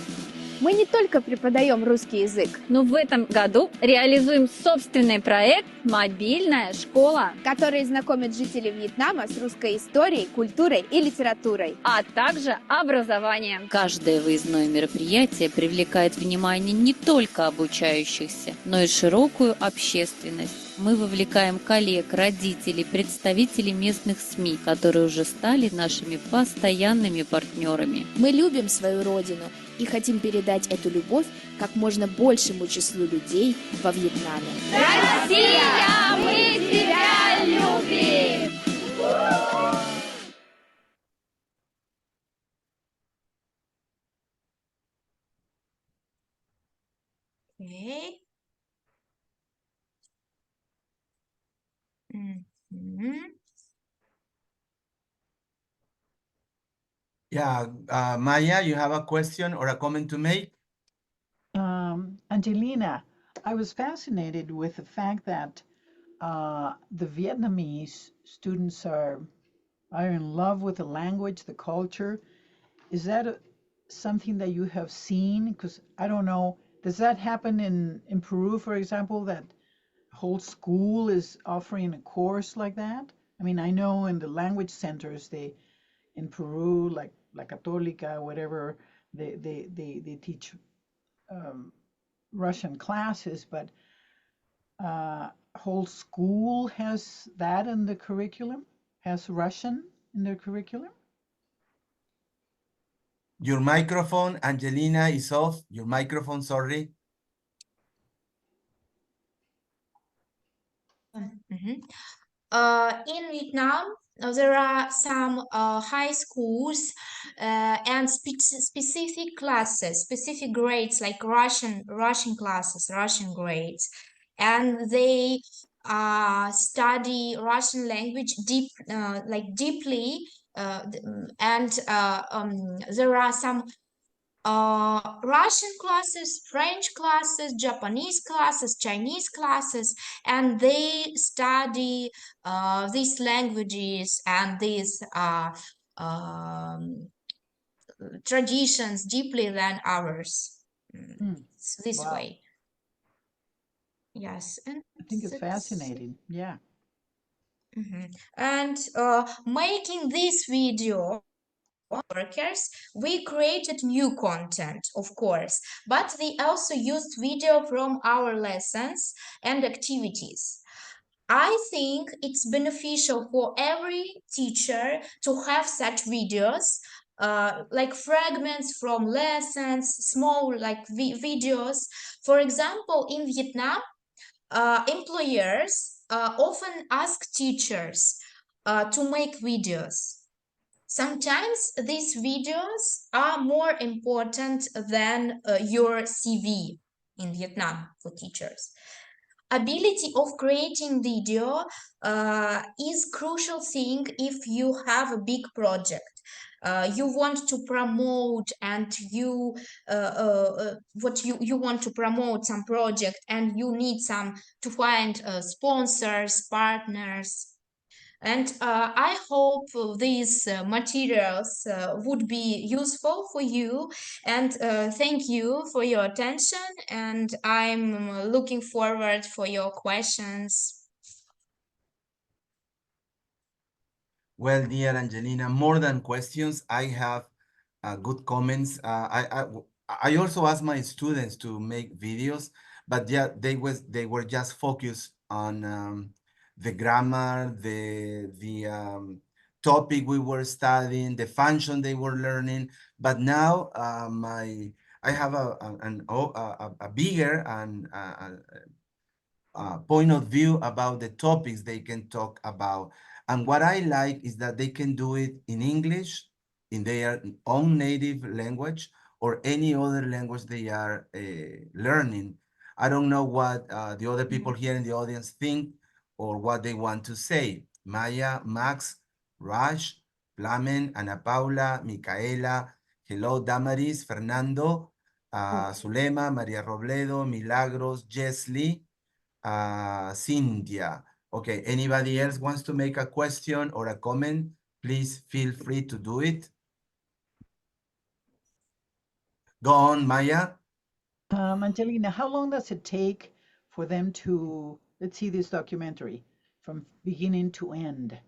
Мы не только преподаем русский язык, но в этом году реализуем собственный проект «Мобильная школа», который знакомит жителей Вьетнама с русской историей, культурой и литературой, а также образованием. Каждое выездное мероприятие привлекает внимание не только обучающихся, но и широкую общественность. Мы вовлекаем коллег, родителей, представителей местных СМИ, которые уже стали нашими постоянными партнерами. Мы любим свою родину и хотим передать эту любовь как можно большему числу людей во Вьетнаме. Россия, мы тебя любим! Okay. Yeah, Maya, you have a question or a comment to make? Angelina, I was fascinated with the fact that the Vietnamese students are in love with the language, the culture. Is that something that you have seen? Because I don't know, does that happen in Peru, for example, that whole school is offering a course like that? I mean, I know in the language centers, in Peru, like La Católica, whatever, they teach Russian classes, but whole school has that in the curriculum, has Russian in their curriculum? Your microphone, Angelina, is off. Your microphone, sorry. In Vietnam, there are some high schools and specific classes, specific grades like Russian classes, Russian grades, and they study Russian language deeply, and there are some Russian classes, French classes, Japanese classes, Chinese classes, and they study these languages and these traditions deeply than ours. It's this way. Yes, and I think it's fascinating. Yeah. And making this video workers, we created new content, of course, but we also used video from our lessons and activities. I think it's beneficial for every teacher to have such videos like fragments from lessons, small like videos. For example, in Vietnam, employers often ask teachers to make videos. Sometimes these videos are more important than your CV in Vietnam for teachers. Ability of creating video is crucial thing if you have a big project. You want to promote and you want to promote some project and you need some to find sponsors, partners. And I hope these materials would be useful for you. And thank you for your attention. And I'm looking forward for your questions. Well, dear Angelina, more than questions, I have good comments. I also asked my students to make videos, but yeah, they were just focused on the grammar, the topic we were studying, the function they were learning. But now I have a bigger and point of view about the topics they can talk about. And what I like is that they can do it in English, in their own native language, or any other language they are learning. I don't know what the other people here in the audience think or what they want to say. Maya, Max, Raj, Plamen, Ana Paula, Micaela, hello, Damaris, Fernando, Zulema, Maria Robledo, Milagros, Jesly, Cynthia. Okay, anybody else wants to make a question or a comment? Please feel free to do it. Go on, Maya. Angelina, how long does it take for them to, let's see this documentary from beginning to end?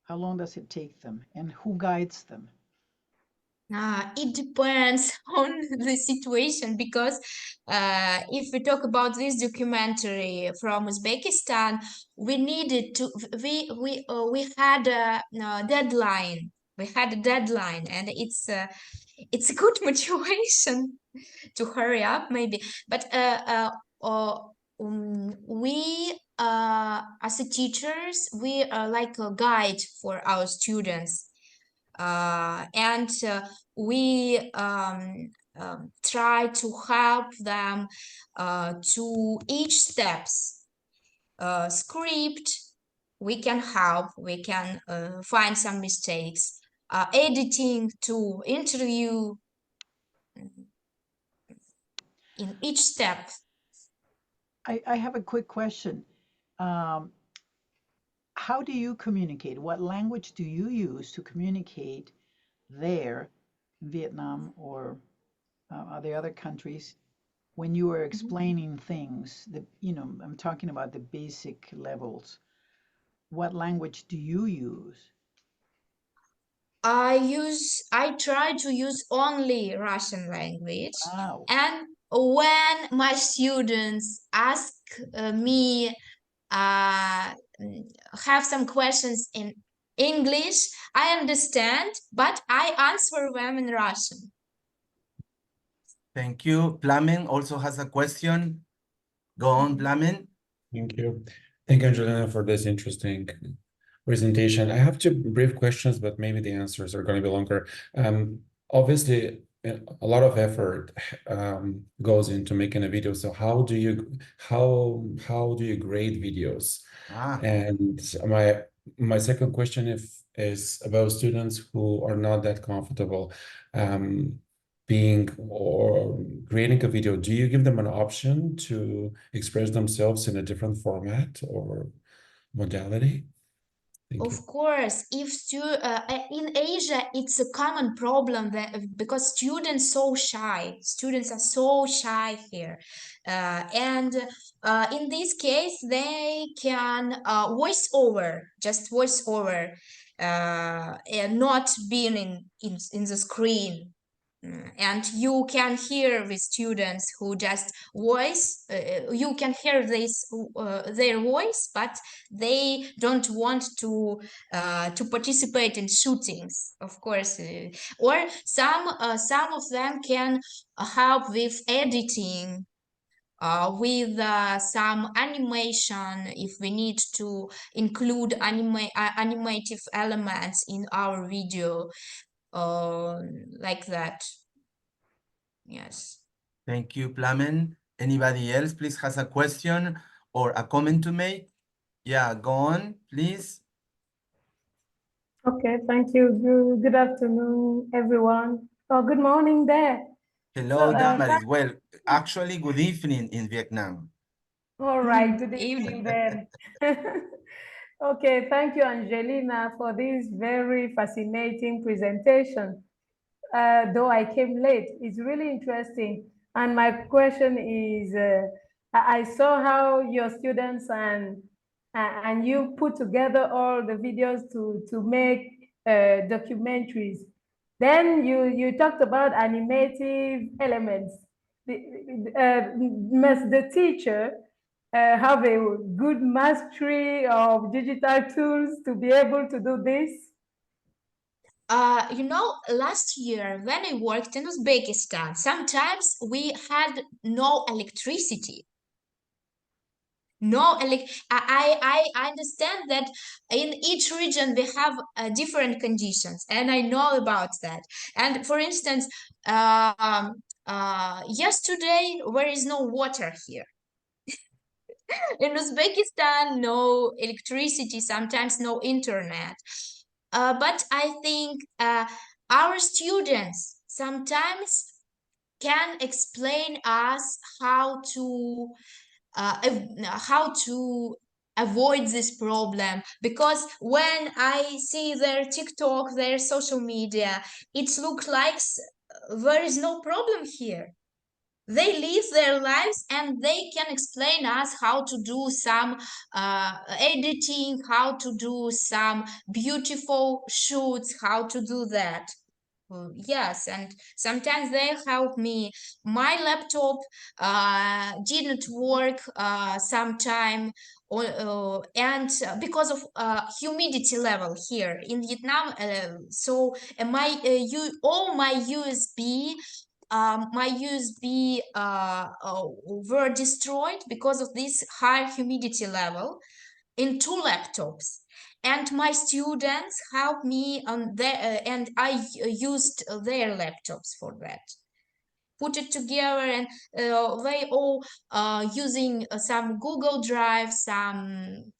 How long does it take them and who guides them? It depends on the situation because if we talk about this documentary from Uzbekistan, we needed to we had a deadline. We had a deadline, and it's a good motivation to hurry up, maybe. But we as a teachers, we are like a guide for our students. And we try to help them to each steps. Script, we can help, we can find some mistakes. Editing to interview in each step. I have a quick question. How do you communicate? What language do you use to communicate there in Vietnam or the other countries when you are explaining things that, I'm talking about the basic levels. What language do you use? I try to use only Russian language. Wow. And when my students ask me have some questions in English, I understand, but I answer them in Russian. Thank you. Plamen also has a question. Go on, Plamen. Thank you. Thank you, Angelina, for this interesting presentation. I have two brief questions, but maybe the answers are going to be longer. Obviously, a lot of effort goes into making a video. So how do you grade videos? And my second question is about students who are not that comfortable being or creating a video. Do you give them an option to express themselves in a different format or modality? Of course, if in Asia, it's a common problem that because students are so shy here, and in this case, they can voice over, and not being in the screen. And you can hear the students who just voice, you can hear this their voice, but they don't want to participate in shootings, of course. Or some of them can help with editing, with some animation if we need to include animative elements in our video, like that. Yes. Thank you, Plamen. Anybody else, please, has a question or a comment to make? Yeah, go on, please. Okay, thank you. Good afternoon, everyone. Oh, good morning there. Hello, Damaris. Well, actually, good evening in Vietnam. All right, good evening then. Okay, thank you, Angelina, for this very fascinating presentation. Though I came late, it's really interesting. And my question is, I saw how your students and you put together all the videos to make documentaries. Then you talked about animative elements. Must the teacher have a good mastery of digital tools to be able to do this? You know, last year when I worked in Uzbekistan, sometimes we had no electricity. I understand that in each region we have different conditions, and I know about that. And for instance, yesterday there is no water here. In Uzbekistan, no electricity, sometimes no internet. But I think our students sometimes can explain us how to avoid this problem, because when I see their TikTok, their social media, it looks like there is no problem here. They live their lives and they can explain us how to do some editing, how to do some beautiful shoots, how to do that. Yes, and sometimes they help me. My laptop didn't work sometime, and because of humidity level here in Vietnam, so all my USB were destroyed because of this high humidity level in 2 laptops. And my students helped me on their, and I used their laptops for that. Put it together, and they all using some Google Drive, and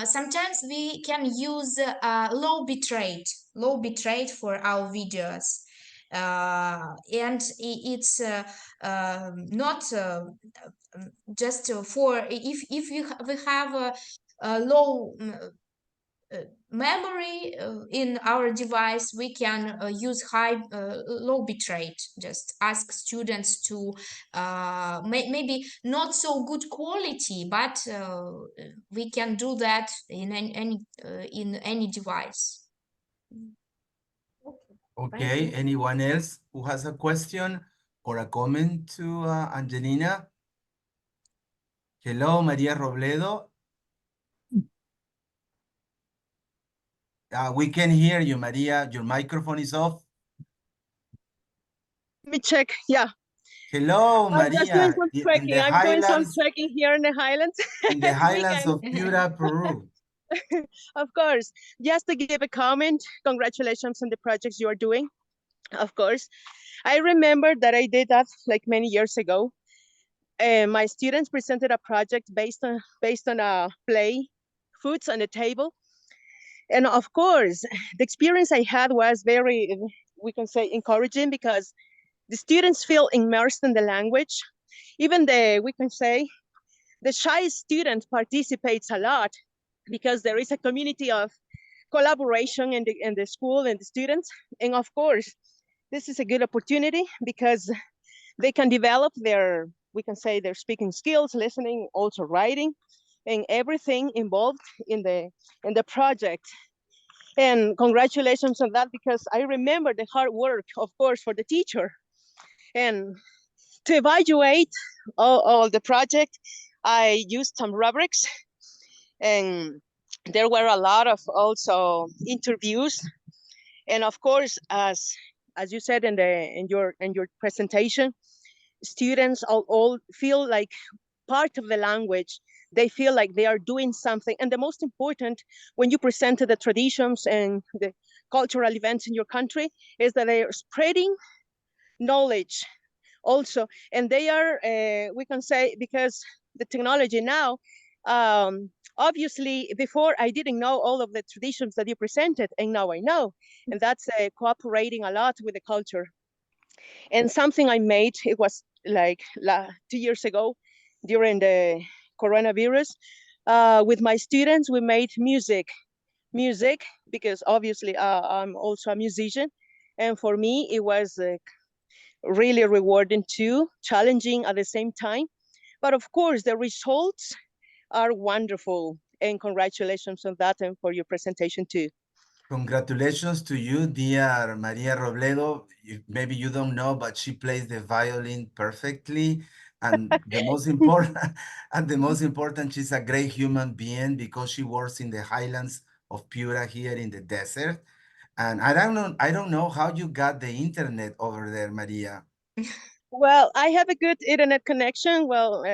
sometimes we can use low bitrate for our videos. And it's not just for if we have a low memory in our device, we can use low bitrate. Just ask students to maybe not so good quality, but we can do that in any device. Okay, anyone else who has a question or a comment to Angelina? Hello, Maria Robledo. We can hear you, Maria. Your microphone is off. Let me check. Yeah. Hello, I'm just doing Maria. some In trekking. the I'm doing some highlands, trekking here in the highlands. in the It's highlands of weekend. Piura, Peru. Of course. Just to give a comment, congratulations on the projects you are doing. Of course. I remember that I did that like many years ago. My students presented a project based on a play, Foods on the Table. And of course, the experience I had was very, we can say, encouraging, because the students feel immersed in the language. Even we can say, the shy student participates a lot, because there is a community of collaboration in the school and the students. And of course, this is a good opportunity because they can develop their, we can say, their speaking skills, listening, also writing, and everything involved in the project. And congratulations on that, because I remember the hard work, of course, for the teacher. And to evaluate all the project, I used some rubrics, and there were a lot of also interviews. And of course, as you said in your presentation, students all feel like part of the language. They feel like they are doing something. And the most important, when you present the traditions and the cultural events in your country, is that they are spreading knowledge also. And they are, we can say, because the technology now, obviously before I didn't know all of the traditions that you presented, and now I know. And that's cooperating a lot with the culture. And something I made, it was like 2 years ago during the coronavirus, with my students, we made music, because obviously I'm also a musician. And for me, it was really rewarding too, challenging at the same time. But of course, the results are wonderful. And congratulations on that and for your presentation too. Congratulations to you, dear Maria Robledo. Maybe you don't know, but she plays the violin perfectly. And the most important, she's a great human being because she works in the highlands of Piura here in the desert. And I don't know how you got the internet over there, Maria. Well, I have a good internet connection. Well,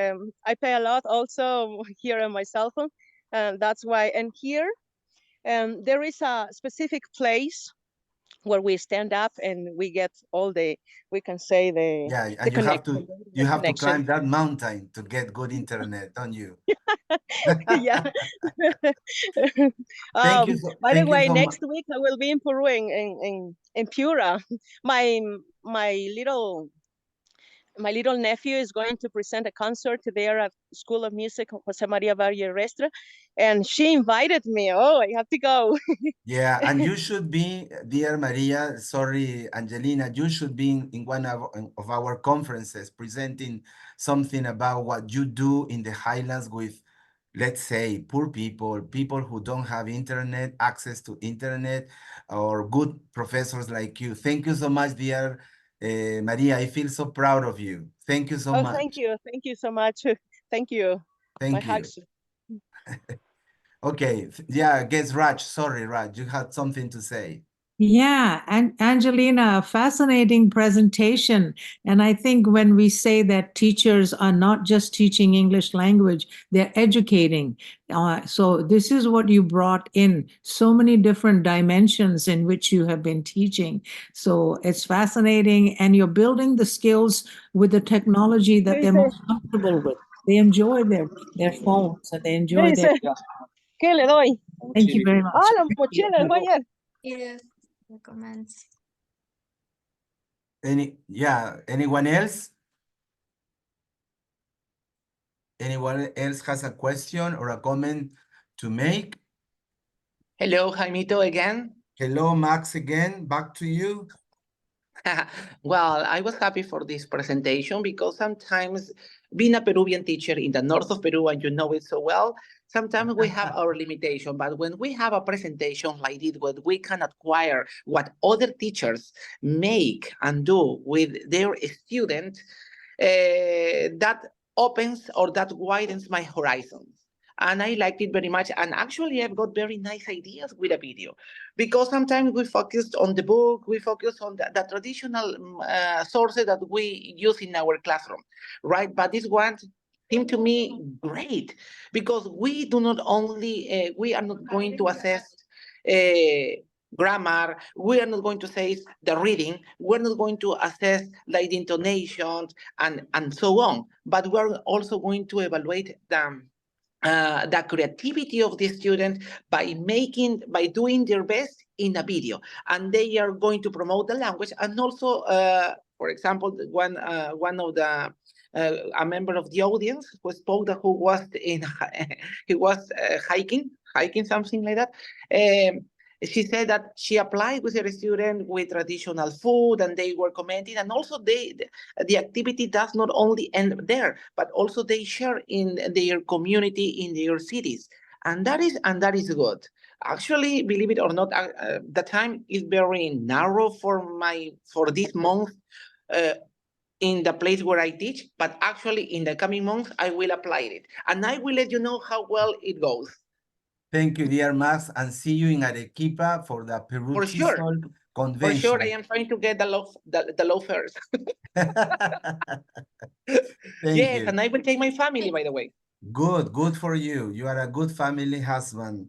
I pay a lot also here on my cell phone. And that's why, and here, there is a specific place where we stand up and we get all the, we can say the, yeah, the and you have to connection. climb that mountain to get good internet, don't you? Yeah. Thank you By the way, so next week I will be in Peru in Piura. My little nephew is going to present a concert there at School of Music, Jose Maria Valle Restre, and she invited me. Oh, I have to go. Yeah, and you should be, dear Maria, sorry, Angelina, you should be in one of our conferences presenting something about what you do in the highlands with, let's say, poor people, people who don't have internet, access to internet, or good professors like you. Thank you so much, dear Maria. I feel so proud of you. Thank you so much. Thank you. Thank you so much. Thank you. Thank you. Hugs. Okay, yeah, I guess Raj, sorry, Raj, you had something to say. Yeah, and Angelina, fascinating presentation. And I think when we say that teachers are not just teaching English language, they're educating. So this is what you brought in, so many different dimensions in which you have been teaching. So it's fascinating, and you're building the skills with the technology that they're most comfortable with. They enjoy their phones and they enjoy their job. ¿Qué le doy? Thank you very much. La mochila, el guayar. Yes, comments. Anyone else? Anyone else has a question or a comment to make? Hello, Jaimito again. Hello, Max again. Back to you. Well, I was happy for this presentation because sometimes being a Peruvian teacher in the north of Peru, and you know it so well, sometimes we have our limitation. But when we have a presentation like this, where we can acquire what other teachers make and do with their students, that opens or that widens my horizons. And I liked it very much. And actually, I've got very nice ideas with a video, because sometimes we focused on the book, we focus on the traditional sources that we use in our classroom, right? But this one seemed to me great, because we do not only, we are not going to assess grammar, we are not going to say the reading, we're not going to assess like the intonations and so on, but we're also going to evaluate them. The creativity of the students by doing their best in a video, and they are going to promote the language. And also, for example, one of the a member of the audience who spoke, who was hiking something like that. She said that she applied with her student with traditional food, and they were commenting, and also the activity does not only end there, but also they share in their community, in their cities. and that is good. Actually, believe it or not, the time is very narrow for this month in the place where I teach, but actually in the coming months I will apply it, and I will let you know how well it goes. Thank you, dear Max, and see you in Arequipa for the Peru For sure. TESOL convention. For sure, I am trying to get the law first. Yes, you. and I will take my family, by the way. Good for you. You are a good family husband,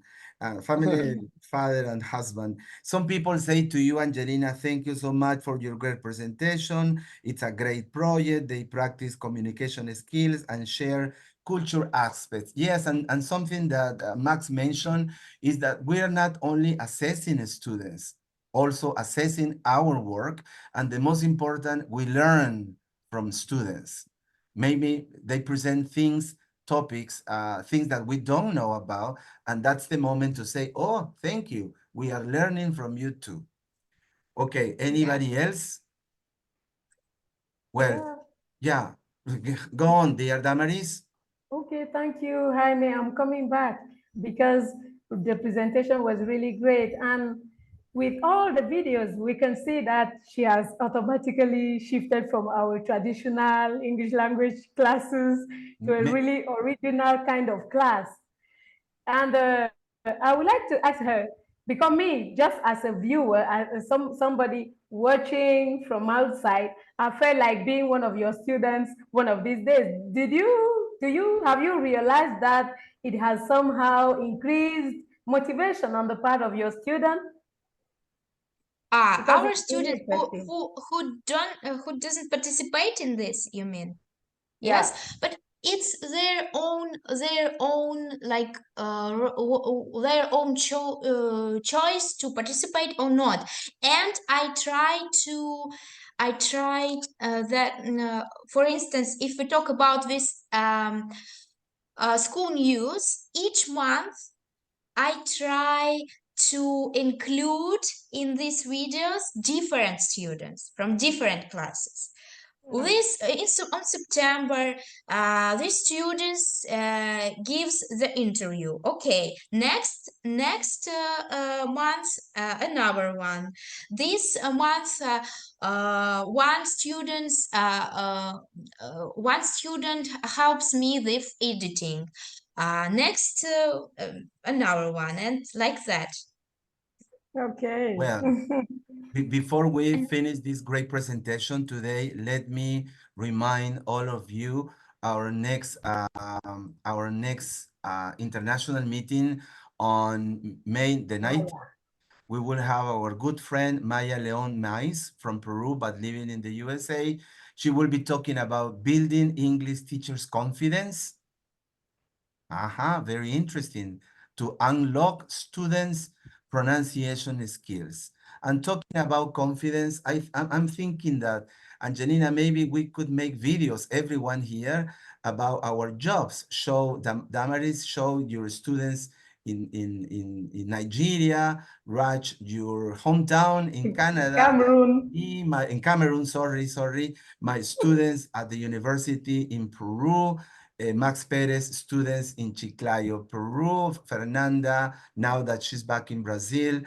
family father and husband. Some people say to you, Angelina, thank you so much for your great presentation. It's a great project. They practice communication skills and share culture aspects. Yes, and something that Max mentioned is that we are not only assessing students, also assessing our work. And the most important, we learn from students. Maybe they present topics, things that we don't know about, and that's the moment to say, oh, thank you. We are learning from you too. Okay, anybody else? Well, yeah, go on, dear Damaris. Okay, thank you, Jaime. I'm coming back because the presentation was really great. And with all the videos, we can see that she has automatically shifted from our traditional English language classes to a really original kind of class. And I would like to ask her, because me, just as a viewer, as somebody watching from outside, I felt like being one of your students one of these days. Have you realized that it has somehow increased motivation on the part of your student? Our student who doesn't participate in this, you mean? Yes, but it's their own like their own choice to participate or not. And I tried that for instance, if we talk about this school news, each month I try to include in these videos different students from different classes. This on September, these students gives the interview. Okay, next month another one. This month one student helps me with editing. Next another one, and like that. Okay. Well, before we finish this great presentation today, let me remind all of you our next international meeting on May the 9th. We will have our good friend Maya Leon Mais from Peru, but living in the USA. She will be talking about building English teachers' confidence. Very interesting. To unlock students' pronunciation skills. And talking about confidence, I'm thinking that, Angelina, maybe we could make videos, everyone here, about our jobs. Damaris, show your students in Nigeria, Raj, your hometown in Canada. Cameroon. In Cameroon, sorry. My students at the university in Peru. Max Perez, students in Chiclayo, Peru. Fernanda, now that she's back in Brazil,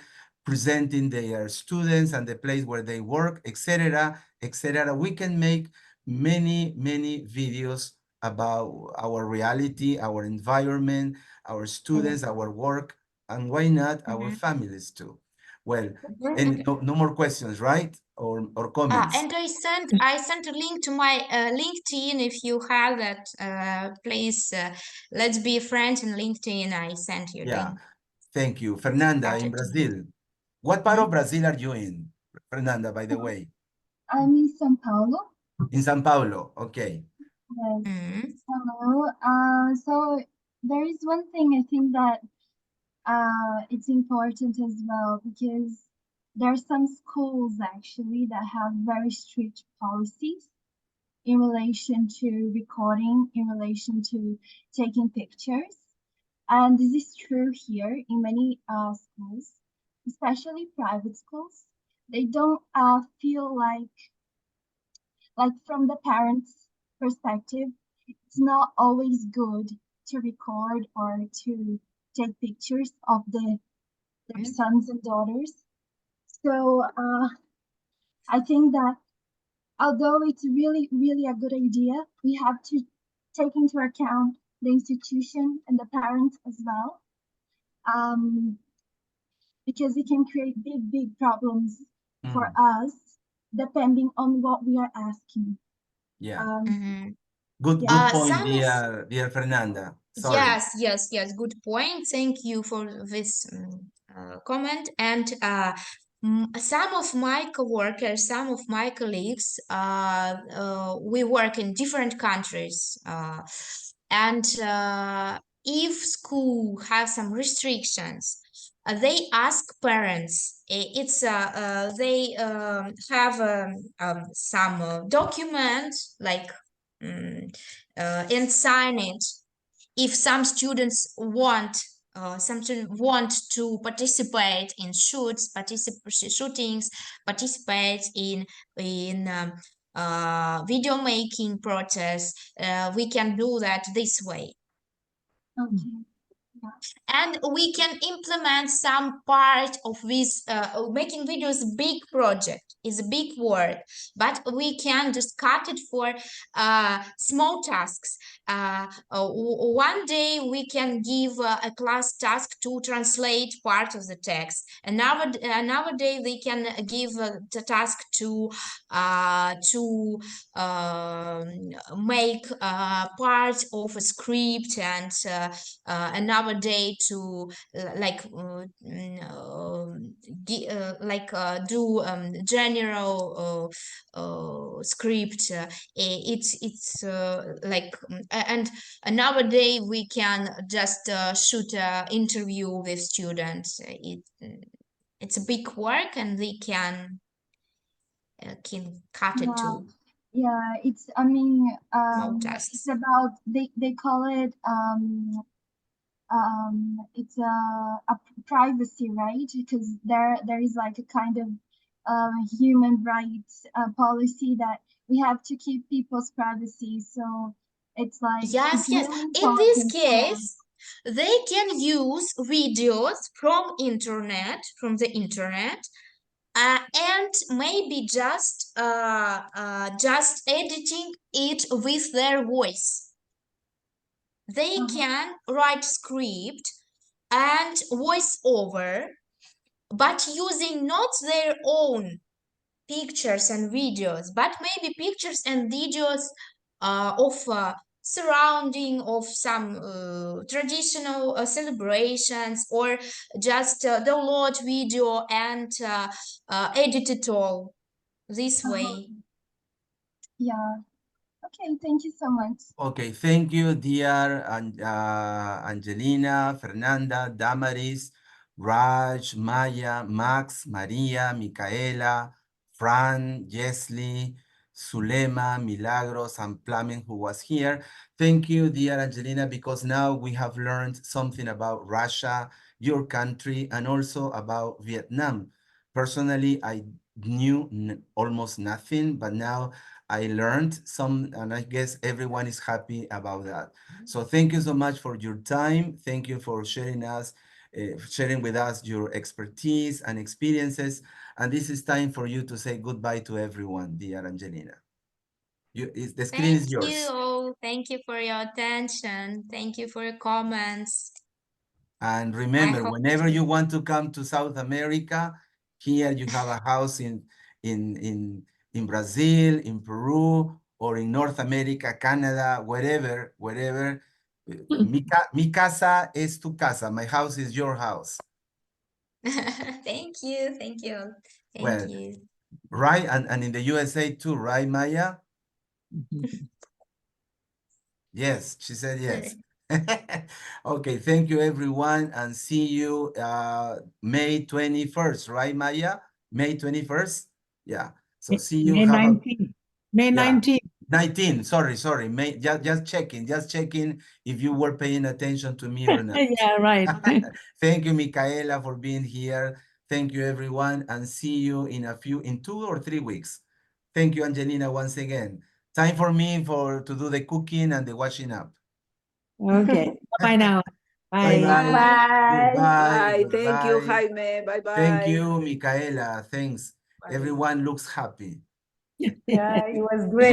presenting their students and the place where they work, etc., etc. We can make many videos about our reality, our environment, our students, our work, and why not our families too. Well, and no more questions, right? Or comments. And I sent a link to my LinkedIn. If you have that, please let's be friends in LinkedIn. I sent you link. Thank you. Fernanda, in Brazil. What part of Brazil are you in, Fernanda, by the way? I'm in São Paulo. In São Paulo, okay. Yes. Hello. So there is one thing I think that it's important as well, because there are some schools actually that have very strict policies in relation to recording, in relation to taking pictures. And this is true here in many schools, especially private schools. They don't feel like from the parents' perspective, it's not always good to record or to take pictures of their sons and daughters. So I think that although it's really, really a good idea, we have to take into account the institution and the parents as well, because it can create big, big problems for us, depending on what we are asking. Yeah. Good point, dear Fernanda. Sorry. Yes, good point. Thank you for this comment. And some of my coworkers, some of my colleagues, we work in different countries, and if school has some restrictions, they ask parents. They have some document like and sign it. If some students want to participate in shootings, participate in video making process, we can do that this way. Okay. And we can implement some part of this. Making videos big project is a big word, but we can just cut it for small tasks. One day we can give a class task to translate part of the text. Another day we can give the task to make part of a script, and another day to do general script. It's and another day we can just shoot an interview with students. It's a big work, and we can cut it too. Yeah, it's, I mean, tasks. it's about, they call it, it's a privacy, right? Because there is like a kind of human rights policy that we have to keep people's privacy. So it's like, yes. really In this important case, they can use videos from the internet, and maybe just editing it with their voice. They can write script and voice over, but using not their own pictures and videos, but maybe pictures and videos of surrounding of some traditional celebrations, or just download video and edit it all this way. Yeah. Okay, thank you so much. Okay, thank you, dear Angelina, Fernanda, Damaris, Raj, Maya, Max, Maria, Micaela, Fran, Jesli, Zulema, Milagros, and Plamen, who was here. Thank you, dear Angelina, because now we have learned something about Russia, your country, and also about Vietnam. Personally, I knew almost nothing, but now I learned some, and I guess everyone is happy about that. So thank you so much for your time. Thank you for sharing with us your expertise and experiences. And this is time for you to say goodbye to everyone, dear Angelina. The screen is yours. Thank you all. Thank you for your attention. Thank you for your comments. And remember, whenever you want to come to South America, here you have a house in Brazil, in Peru, or in North America, Canada, wherever. Mi casa es tu casa. My house is your house. Thank you. Thank you. Well, right, and in the USA too, right, Maya? Yes, she said yes. Okay, thank you everyone, and see you May 21st, right, Maya? May 21st? Yeah. So see you. May 19th. May 19th. 19, sorry. May, just checking if you were paying attention to me or not. Yeah, right. Thank you, Micaela, for being here. Thank you, everyone, and see you in 2 or 3 weeks. Thank you, Angelina, once again. Time for me to do the cooking and the washing up. Okay. Bye now. Bye. Bye. Bye. Goodbye. Thank you, Goodbye. Jaime. Bye-bye. Thank you, Micaela. Thanks. Everyone looks happy. Yeah, it was great.